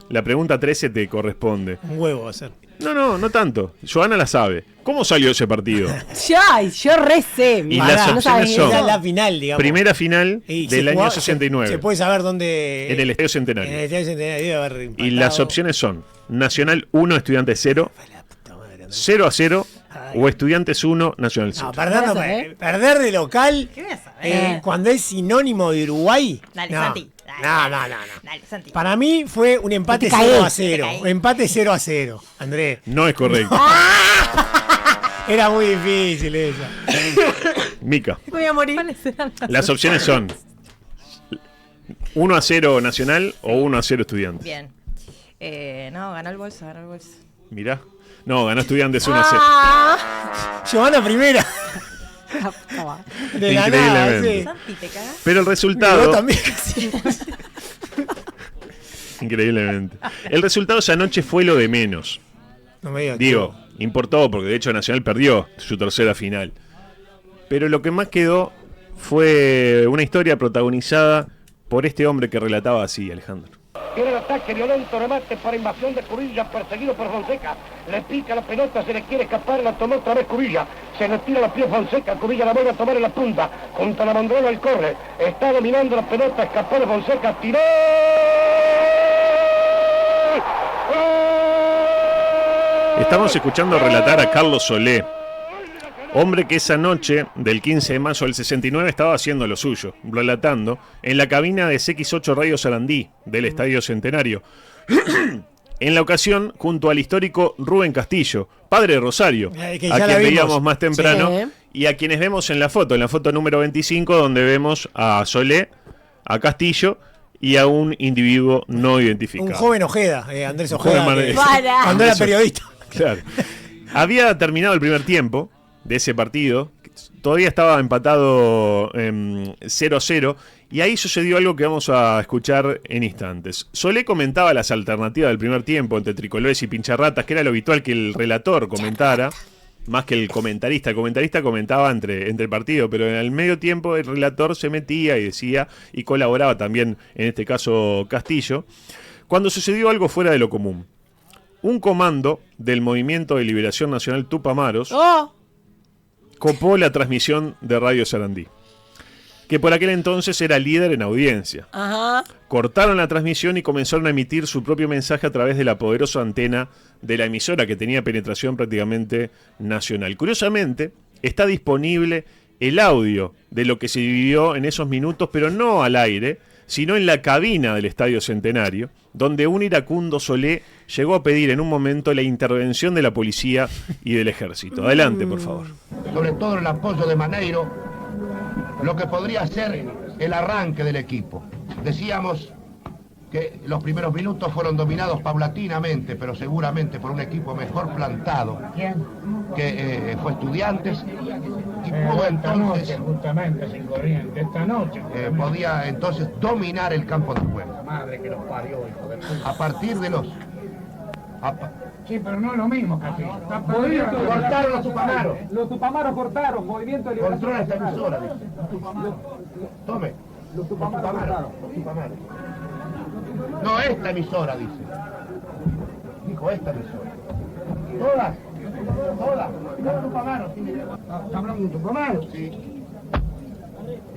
la pregunta 13 te corresponde. Un huevo va a ser. No tanto. Joana la sabe. ¿Cómo salió ese partido? Ya, yo recé. Y Pará, las no opciones sabes son- eso. La final, digamos. Primera final Y del se año jugaba- 69. Se puede saber dónde. En el Estadio Centenario. En el Estadio Centenario debe haber Y impactado. las opciones son Nacional 1, Estudiantes 0, 0-0 o Estudiantes 1, Nacional 0. No, perder de local ¿Qué voy a saber? cuando es sinónimo de Uruguay. Dale, no. Santi. No. Dale, Santi. Para mí fue un empate Te caí. 0-0. Empate 0-0, Andrés. No es correcto. Era muy difícil esa. Mica, Voy a morir. las opciones son 1-0 Nacional o 1-0 Estudiantes. Bien. No, ganó el bolso, Mirá. No, ganó Estudiantes 1-0. Ah. Giovanna primera. De la nada, Increíblemente. sí. Santi, te cagás. Pero el Y vos resultado... también. Increíblemente. El resultado esa noche fue lo de menos. No me digas. Digo, importó porque de hecho Nacional perdió su tercera final. Pero lo que más quedó fue una historia protagonizada por este hombre que relataba así, Alejandro. Viene el ataque violento, remate para invasión de Cubilla, perseguido por Fonseca. Le pica la pelota, se le quiere escapar, la tomó otra vez Cubilla. Se le tira la pie Fonseca, Cubilla la vuelve a tomar en la punta. Junto a la bandera el corre. Está dominando la pelota, escapó de Fonseca, tiró. Estamos escuchando relatar a Carlos Solé, hombre que esa noche del 15 de mayo del 69 estaba haciendo lo suyo, relatando en la cabina de CX8 Radio Sarandí del Estadio Centenario. En la ocasión, junto al histórico Rubén Castillo, padre de Rosario, Que a ya la quien vimos. veíamos más temprano, Sí. y a quienes vemos en la foto número 25, donde vemos a Solé, a Castillo y a un individuo no identificado. Un joven Ojeda, Andrés Ojeda. Joven que- Para. Cuando era Eso. periodista. Claro. Había terminado el primer tiempo de ese partido, todavía estaba empatado 0-0. Y ahí sucedió algo que vamos a escuchar en instantes. Solé comentaba las alternativas del primer tiempo entre tricolores y pincharratas, que era lo habitual que el relator comentara, más que el comentarista. El comentarista comentaba entre el partido, pero en el medio tiempo el relator se metía y decía, y colaboraba también, en este caso Castillo, cuando sucedió algo fuera de lo común. Un comando del Movimiento de Liberación Nacional Tupamaros copó la transmisión de Radio Sarandí, que por aquel entonces era líder en audiencia. Ajá. Cortaron la transmisión y comenzaron a emitir su propio mensaje a través de la poderosa antena de la emisora, que tenía penetración prácticamente nacional. Curiosamente, está disponible el audio de lo que se vivió en esos minutos, pero no al aire, sino en la cabina del Estadio Centenario, donde un iracundo Solé llegó a pedir en un momento la intervención de la policía y del ejército. Adelante, por favor. Sobre todo el apoyo de Maneiro, lo que podría ser el arranque del equipo. Decíamos que los primeros minutos fueron dominados paulatinamente, pero seguramente por un equipo mejor plantado, que fue Estudiantes, y pudo entonces, justamente sin corriente, esta noche. Podía entonces dominar el campo de juego. La madre que los parió, hijo de puta. A partir de los... Sí, pero no es lo mismo, Castillo. Cortaron los Tupamaros. Los Tupamaros cortaron, Movimiento de Liberación. Controla esta emisora, dice. Tome. Los Tupamaros. No, esta emisora, dice. Dijo esta emisora. Todas. Los Tupamaros. ¿Está hablando de un Tupamaro? Sí.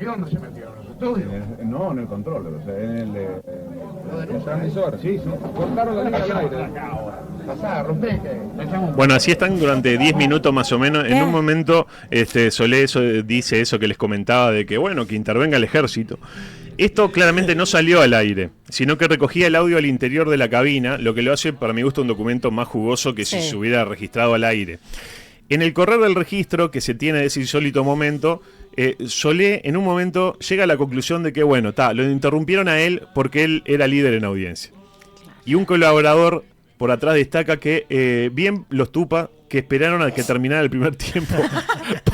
¿Y dónde se metieron los estudios? No, en el control, o sea, en el transmisor. Sí. Cortaron la línea al aire. Pasá, rompé. Bueno, así están durante 10 minutos más o menos. En un momento Solé dice eso que les comentaba de que, bueno, que intervenga el ejército. Esto claramente no salió al aire, sino que recogía el audio al interior de la cabina, lo que lo hace, para mi gusto, un documento más jugoso que si se hubiera registrado al aire. En el correr del registro que se tiene de ese insólito momento, Solé en un momento llega a la conclusión de que, bueno, lo interrumpieron a él porque él era líder en audiencia. Y un colaborador por atrás destaca que bien los Tupa que esperaron a que terminara el primer tiempo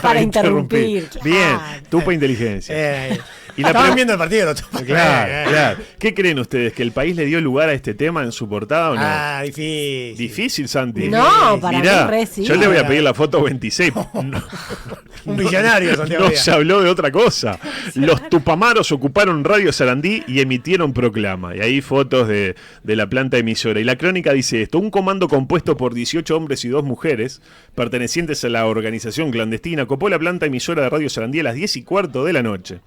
para interrumpir. Bien, Tupa inteligencia. Y estaban viendo el partido los Tupa. Claro. ¿Qué creen ustedes? ¿Que el país le dio lugar a este tema en su portada o no? Difícil. Difícil, Santi. No, para Mirá, mí sí. yo le voy a pedir la foto 26. Un millonario, Santiago. No se habló de otra cosa. Los Tupamaros ocuparon Radio Sarandí y emitieron proclama. Y ahí fotos de la planta emisora. Y la crónica dice esto: un comando compuesto por 18 hombres y 2 mujeres, pertenecientes a la organización clandestina, copó la planta emisora de Radio Sarandí a las 10:15 de la noche.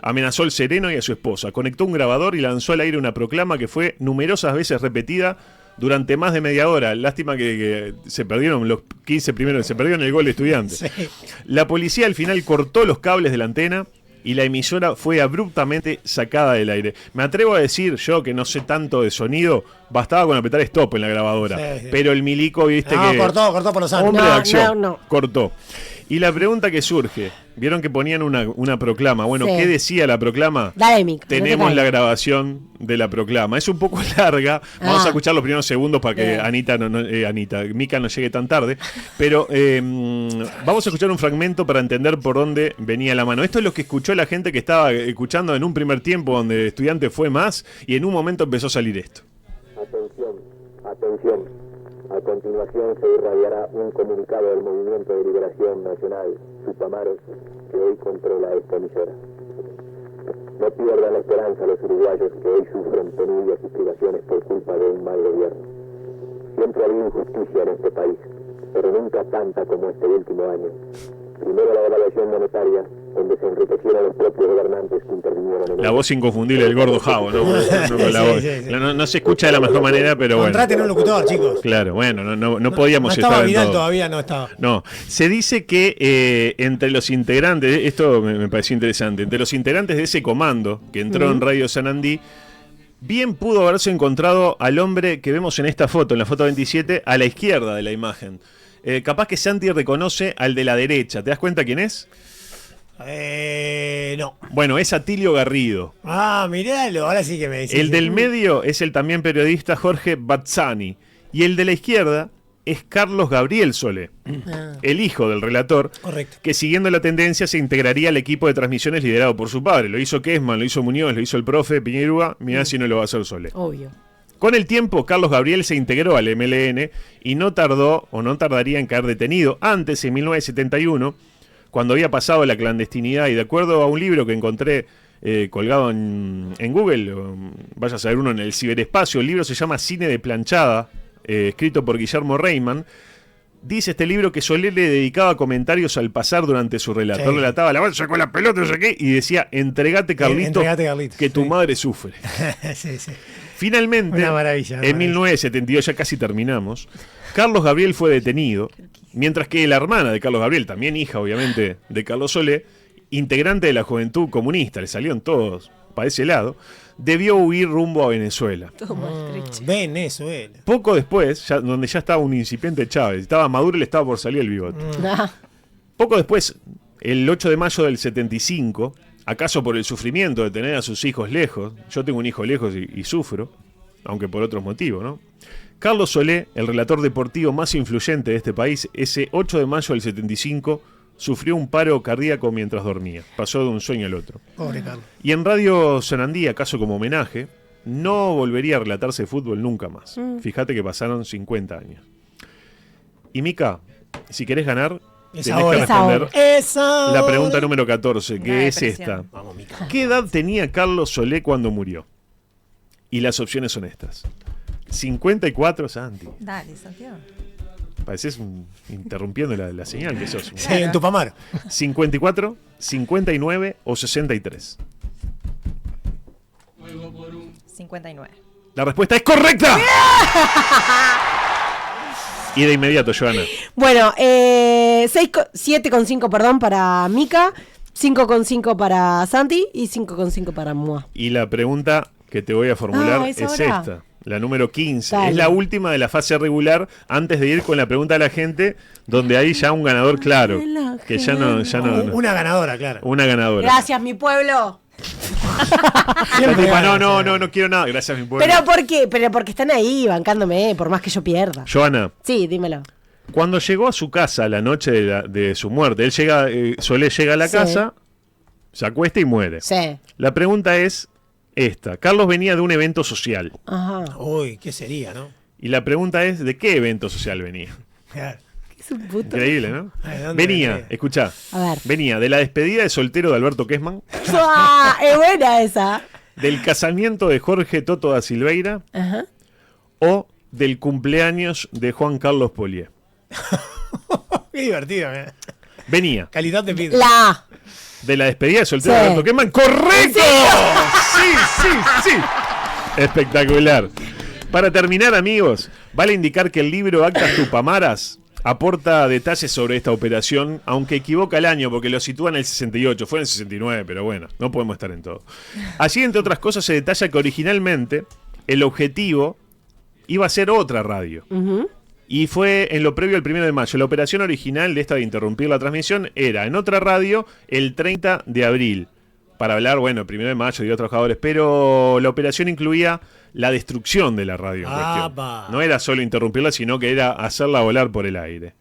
Amenazó al sereno y a su esposa, conectó un grabador y lanzó al aire una proclama que fue numerosas veces repetida durante más de media hora. Lástima que se perdieron los 15 primeros, se perdieron el gol de Estudiantes. Sí. La policía al final cortó los cables de la antena y la emisora fue abruptamente sacada del aire. Me atrevo a decir, yo que no sé tanto de sonido, bastaba con apretar stop en la grabadora. Sí. Pero el milico, viste que... cortó por los años. Hombre de acción, cortó. Y la pregunta que surge, vieron que ponían una proclama. Bueno, ¿qué decía la proclama? Dale, Mica. Tenemos la grabación de la proclama. Es un poco larga. Vamos a escuchar los primeros segundos para que Mica no llegue tan tarde. Pero vamos a escuchar un fragmento para entender por dónde venía la mano. Esto es lo que escuchó la gente que estaba escuchando en un primer tiempo donde Estudiantes fue más y en un momento empezó a salir esto. Atención. A continuación se irradiará un comunicado del Movimiento de Liberación Nacional, Tupamaros, que hoy controla esta emisora. No pierdan la esperanza los uruguayos que hoy sufren penurias y privaciones por culpa de un mal gobierno. Siempre ha habido injusticia en este país, pero nunca tanta como este último año. Primero la devaluación monetaria, donde se enriquecieron los propios gobernantes que intervinieron en la voz inconfundible del gordo Javo, ¿no? No se escucha de la mejor manera, pero bueno. Contraten un locutor, chicos. Claro, bueno, no podíamos estar. No estaba Vidal todavía, no estaba. No, se dice que entre los integrantes, esto me pareció interesante, entre los integrantes de ese comando que entró en Radio Sarandí, bien pudo haberse encontrado al hombre que vemos en esta foto, en la foto 27, a la izquierda de la imagen. Capaz que Santi reconoce al de la derecha. ¿Te das cuenta quién es? No. Bueno, es Atilio Garrido. Miralo, ahora sí que me decís. El del medio es el también periodista Jorge Bazzani. Y el de la izquierda es Carlos Gabriel Solé, el hijo del relator, que siguiendo la tendencia se integraría al equipo de transmisiones liderado por su padre. Lo hizo Kessman, lo hizo Muñoz, lo hizo el profe Piñerúa, mirá si no lo va a hacer Solé. Obvio. Con el tiempo, Carlos Gabriel se integró al MLN y no tardaría en caer detenido. Antes, en 1971, cuando había pasado la clandestinidad, y de acuerdo a un libro que encontré colgado en Google, vaya a saber uno en el ciberespacio, el libro se llama Cine de Planchada, escrito por Guillermo Reimann. Dice este libro que Solé le dedicaba comentarios al pasar durante su relato. Él relataba la bolsa con la pelota, no sé qué, y decía, entregate Carlito, que tu madre sufre. Sí, sí. Finalmente, Una maravilla, en 1972, ya casi terminamos, Carlos Gabriel fue detenido, mientras que la hermana de Carlos Gabriel, también hija obviamente de Carlos Solé, integrante de la Juventud Comunista, le salieron todos para ese lado, debió huir rumbo a Venezuela. Venezuela. Poco después, donde ya estaba un incipiente Chávez, estaba Maduro y le estaba por salir el bigote. Poco después, el 8 de mayo del 75, acaso por el sufrimiento de tener a sus hijos lejos, yo tengo un hijo lejos y sufro, aunque por otros motivos, ¿no? Carlos Solé, el relator deportivo más influyente de este país, ese 8 de mayo del 75 sufrió un paro cardíaco mientras dormía. Pasó de un sueño al otro. Pobre Carlos. Y en Radio Sarandí, acaso como homenaje, no volvería a relatarse fútbol nunca más. Fíjate que pasaron 50 años. Y Mica, si querés ganar, tenés que responder la pregunta número 14, que es esta. Vamos, Mica. ¿Qué edad tenía Carlos Solé cuando murió? Y las opciones son estas. 54, Santi. Dale, Santiago. Pareces interrumpiendo la señal que sos. Sí, en Tupamaro. 54, 59 o 63. 59. La respuesta es correcta. Y de inmediato, Joana. Bueno, 7,5 perdón para Mica, 5,5 para Santi y 5,5 para Mua. Y la pregunta que te voy a formular es esta. La número 15. Dale. Es la última de la fase regular antes de ir con la pregunta de la gente, donde hay ya un ganador claro. Que ya no. Una ganadora, claro. Una ganadora. Gracias, mi pueblo. La tipa, no quiero nada. Gracias, mi pueblo. ¿Pero por qué? Pero porque están ahí bancándome, por más que yo pierda. Joana. Sí, dímelo. Cuando llegó a su casa la noche de su muerte, él llega, Solé llega a la casa, se acuesta y muere. Sí. La pregunta es esta. Carlos venía de un evento social. Ajá. Uy, ¿qué sería, no? Y la pregunta es, ¿de qué evento social venía? Claro. Es un puto. Increíble, ¿no? ¿Dónde Venía, escuchá. A ver. Venía de la despedida de soltero de Alberto Kessman, Es buena esa. del casamiento de Jorge Toto da Silveira Ajá. o del cumpleaños de Juan Carlos Polié. Qué divertido, ¿eh? Venía Calidad de vida. La A. de la despedida de soltero de Sí. Alberto Kessman. ¡Correcto! Sí. Espectacular. Para terminar, amigos, vale indicar que el libro Actas Tupamaras aporta detalles sobre esta operación, aunque equivoca el año porque lo sitúa en el 68, fue en el 69, pero bueno, no podemos estar en todo. Allí, entre otras cosas, se detalla que originalmente el objetivo iba a ser otra radio. Y fue en lo previo al 1 de mayo. La operación original de esta de interrumpir la transmisión era en otra radio el 30 de abril. Para hablar, bueno, 1 de mayo, Día de los Trabajadores. Pero la operación incluía la destrucción de la radio en cuestión. No era solo interrumpirla, sino que era hacerla volar por el aire.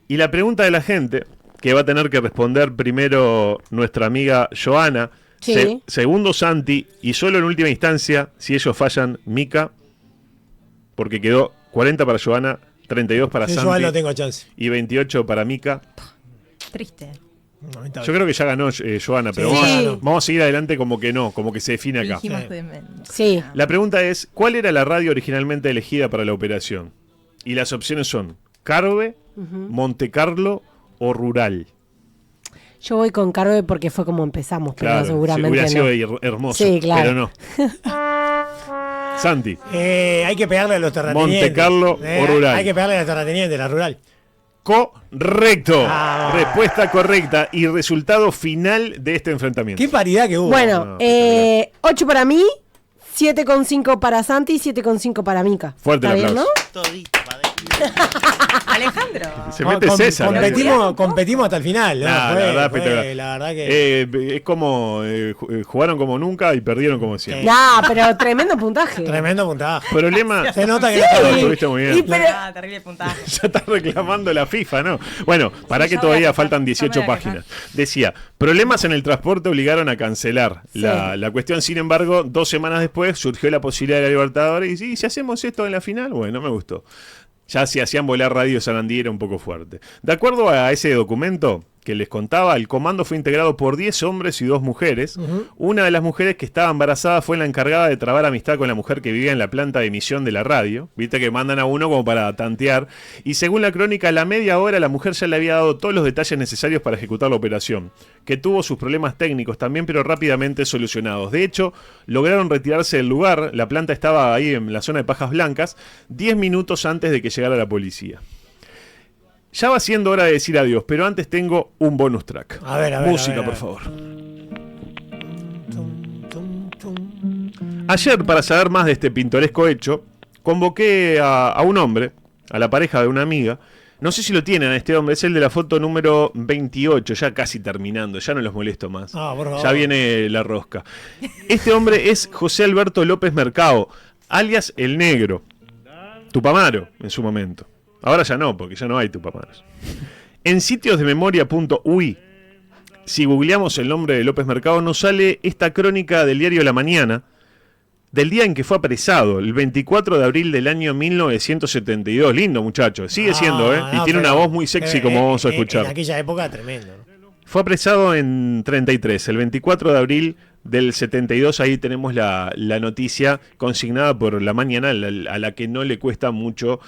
Y la pregunta de la gente, que va a tener que responder primero nuestra amiga Joana, Sí. segundo Santi, y solo en última instancia, si ellos fallan, Mica, porque quedó 40 para Joana, 32 para Yo Santi igual no tengo chance. y 28 para Mica. Triste. Yo creo que ya ganó Joana, pero Sí. vamos a seguir adelante como que no, como que se define acá. Dijimos de men- Sí. La pregunta es, ¿cuál era la radio originalmente elegida para la operación? Y las opciones son Carve, Monte Carlo o Rural. Yo voy con Carve porque fue como empezamos, pero Claro, seguramente hubiera sido no. hermoso, Sí, claro. pero no. Santi. Hay que pegarle a los terratenientes. Monte Carlo o Rural. Hay que pegarle a los terratenientes, la rural. Correcto. Respuesta correcta y resultado final de este enfrentamiento. Qué paridad que hubo. Bueno, 8 para mí, 7,5 para Santi y 7,5 para Mica. Fuerte el ¿Está bien, aplauso. no? Todito, padre. Alejandro. Se mete César. Competimos hasta el final. ¿no? La verdad, espectacular. La verdad que... es como jugaron como nunca y perdieron como siempre. No, pero tremendo puntaje. Tremendo puntaje. Problema. Se nota que Sí. la estuviste muy bien. Terrible puntaje. Ya está reclamando la FIFA, ¿no? Bueno, para que todavía faltan 18 páginas. Decía, problemas en el transporte obligaron a cancelar la cuestión. Sin embargo, 2 semanas después surgió la posibilidad de la Libertadores. Y si hacemos esto en la final, bueno, me gustó. Ya si hacían volar Radio Sarandí era un poco fuerte. De acuerdo a ese documento que les contaba, el comando fue integrado por 10 hombres y 2 mujeres. Una de las mujeres que estaba embarazada fue la encargada de trabar amistad con la mujer que vivía en la planta de emisión de la radio. Viste que mandan a uno como para tantear. Y según la crónica, a la media hora la mujer ya le había dado todos los detalles necesarios para ejecutar la operación, que tuvo sus problemas técnicos también, pero rápidamente solucionados. De hecho, lograron retirarse del lugar. La planta estaba ahí en la zona de Pajas Blancas 10 minutos antes de que llegara la policía. Ya va siendo hora de decir adiós, pero antes tengo un bonus track. A ver, música, por favor. Ayer, para saber más de este pintoresco hecho, convoqué a un hombre, a la pareja de una amiga. No sé si lo tienen a este hombre, es el de la foto número 28, ya casi terminando, ya no los molesto más. Ya viene la rosca. Este hombre es José Alberto López Mercado, alias El Negro, Tupamaro en su momento. Ahora ya no, porque ya no hay Tupamaros. En sitios de memoria.ui, si googleamos el nombre de López Mercado, nos sale esta crónica del diario La Mañana, del día en que fue apresado, el 24 de abril del año 1972. Lindo muchacho, sigue siendo, ¿eh? Y tiene una voz muy sexy, como vamos a escuchar. En aquella época, tremendo. Fue apresado en 33, el 24 de abril del 72, ahí tenemos la noticia consignada por La Mañana, a la que no le cuesta mucho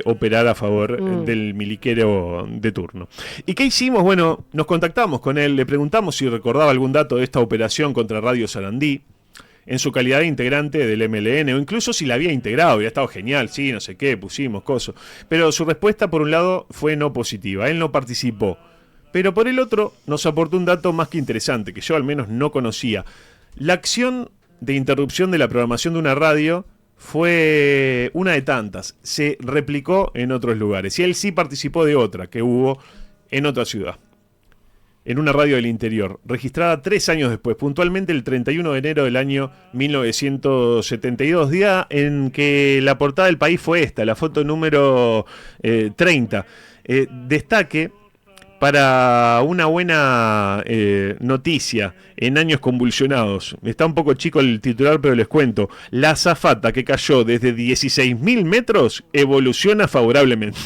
operar a favor del miliquero de turno. ¿Y qué hicimos? Bueno, nos contactamos con él, le preguntamos si recordaba algún dato de esta operación contra Radio Sarandí, en su calidad de integrante del MLN, o incluso si la había integrado, había estado genial, sí, no sé qué, pusimos, coso. Pero su respuesta, por un lado, fue no positiva, él no participó. Pero por el otro, nos aportó un dato más que interesante, que yo al menos no conocía. La acción de interrupción de la programación de una radio fue una de tantas. Se replicó en otros lugares. Y él sí participó de otra, que hubo en otra ciudad. En una radio del interior, registrada 3 años después, puntualmente el 31 de enero del año 1972, día en que la portada del País fue esta, la foto número 30. Destaque para una buena noticia en años convulsionados. Está un poco chico el titular, pero les cuento. La azafata que cayó desde 16.000 metros evoluciona favorablemente.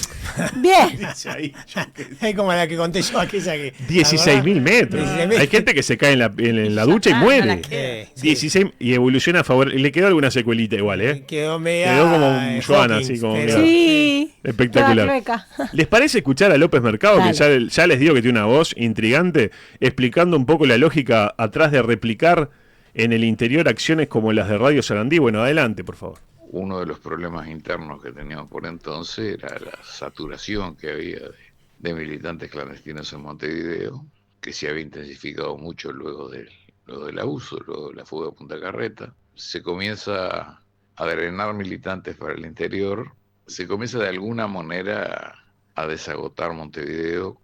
Bien. Dice ahí. Es como la que conté yo, aquella que... 16.000 metros. 16.000. Hay gente que se cae en la ducha y muere. 16 y evoluciona a favor. Le quedó alguna secuelita igual, ¿eh? Quedó como un Joana, así como... Sí. Espectacular. ¿Les parece escuchar a López Mercado, que ya les digo que tiene una voz intrigante, explicando un poco la lógica atrás de replicar en el interior acciones como las de Radio Sarandí? Bueno, adelante, por favor. Uno de los problemas internos que teníamos por entonces era la saturación que había de militantes clandestinos en Montevideo, que se había intensificado mucho luego del abuso, luego de la fuga de Punta Carreta. Se comienza a drenar militantes para el interior, se comienza de alguna manera a desagotar Montevideo,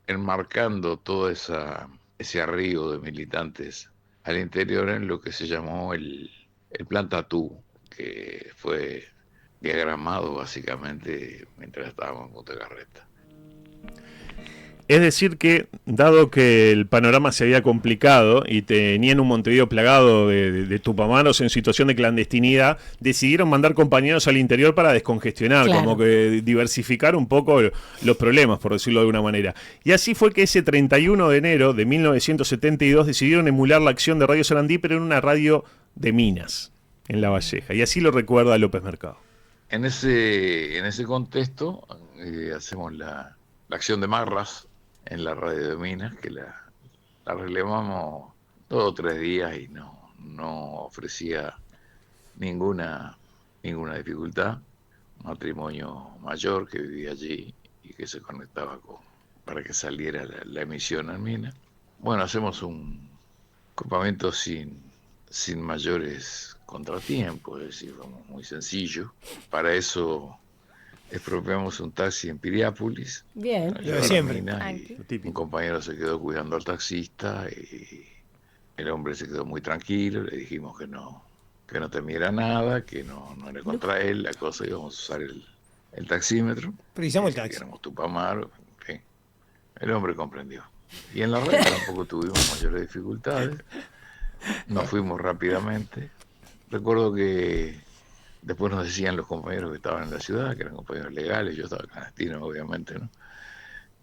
enmarcando todo ese arrío de militantes al interior en lo que se llamó el Plan Tatú, que fue diagramado básicamente mientras estábamos en Punta Carreta. Es decir que, dado que el panorama se había complicado y tenían un Montevideo plagado de tupamaros en situación de clandestinidad, decidieron mandar compañeros al interior para descongestionar, como que diversificar un poco los problemas, por decirlo de alguna manera. Y así fue que ese 31 de enero de 1972 decidieron emular la acción de Radio Sarandí, pero en una radio de Minas, en La Valleja. Y así lo recuerda López Mercado. En ese contexto hacemos la acción de Marras en la radio de Minas, que la relevamos 2 o 3 días y no ofrecía ninguna dificultad. Un matrimonio mayor que vivía allí y que se conectaba para que saliera la emisión en Minas. Bueno, hacemos un campamento sin mayores contratiempos, es decir, muy sencillo. Para eso expropiamos un taxi en Piriápolis. Bien. Lo de siempre. Un compañero se quedó cuidando al taxista y el hombre se quedó muy tranquilo. Le dijimos que no temiera nada, que no era contra él la cosa, íbamos a usar el taxímetro. Precisamos el taxi. Éramos Tupamaro, en fin. El hombre comprendió. Y en la red tampoco tuvimos mayores dificultades. Nos fuimos rápidamente. Recuerdo que después nos decían los compañeros que estaban en la ciudad, que eran compañeros legales, yo estaba clandestino, obviamente, ¿no?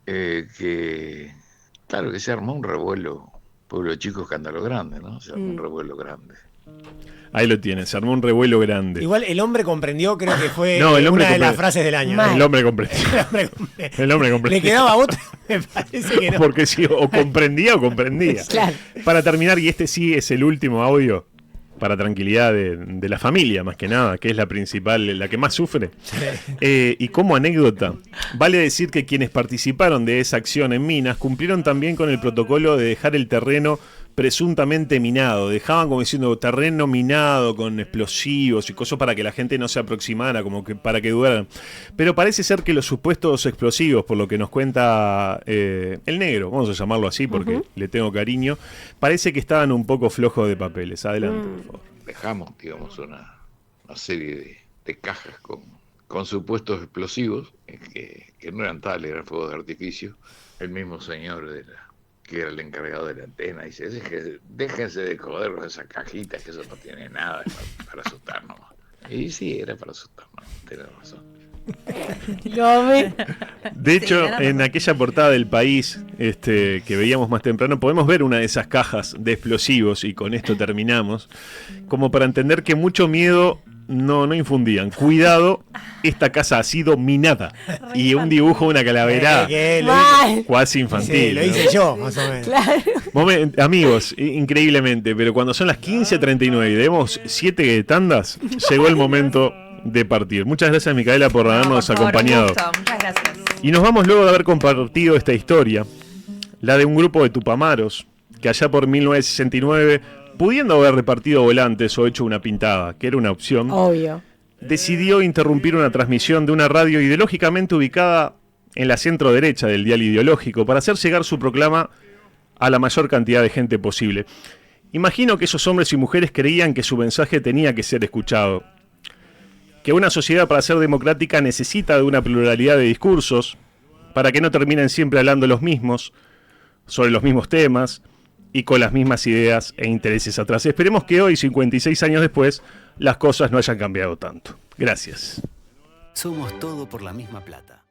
Que, claro, que se armó un revuelo, pueblo chico, escándalo grande, ¿no? Se armó un revuelo grande. Ahí lo tienes, se armó un revuelo grande. Igual el hombre comprendió, creo que fue una de las frases del año. El hombre comprendió. El hombre comprendió. Le quedaba otra, me parece que no. Porque sí, o comprendía o comprendía. Claro. Para terminar, y este sí es el último audio, para tranquilidad de la familia, más que nada, que es la principal, la que más sufre. Y como anécdota, vale decir que quienes participaron de esa acción en Minas cumplieron también con el protocolo de dejar el terreno presuntamente minado. Dejaban como diciendo terreno minado con explosivos y cosas para que la gente no se aproximara, como que para que dudaran. Pero parece ser que los supuestos explosivos, por lo que nos cuenta el negro, vamos a llamarlo así porque le tengo cariño, parece que estaban un poco flojos de papeles. Adelante, por favor. Dejamos, digamos, una serie de cajas con supuestos explosivos que no eran tales, eran fuegos de artificio. El mismo señor que era el encargado de la antena, dice, déjense de joder con esas cajitas, que eso no tiene nada para asustarnos. Y sí, era para asustarnos, tenés razón. De hecho, en aquella portada del País que veíamos más temprano, podemos ver una de esas cajas de explosivos, y con esto terminamos, como para entender que mucho miedo no infundían. Cuidado, esta casa ha sido minada. Y un dibujo, una calaverada cuasi infantil. Sí, lo hice yo, más o menos. Claro. Amigos, increíblemente, pero cuando son las 15:39 y debemos 7 tandas, llegó el momento de partir. Muchas gracias, Micaela, por habernos acompañado. Muchas gracias. Y nos vamos luego de haber compartido esta historia, la de un grupo de tupamaros que allá por 1969, pudiendo haber repartido volantes o hecho una pintada, que era una opción, obvio, decidió interrumpir una transmisión de una radio ideológicamente ubicada en la centro derecha del dial ideológico para hacer llegar su proclama a la mayor cantidad de gente posible. Imagino que esos hombres y mujeres creían que su mensaje tenía que ser escuchado, que una sociedad, para ser democrática, necesita de una pluralidad de discursos para que no terminen siempre hablando los mismos, sobre los mismos temas y con las mismas ideas e intereses atrás. Esperemos que hoy, 56 años después, las cosas no hayan cambiado tanto. Gracias. Somos todo por la misma plata.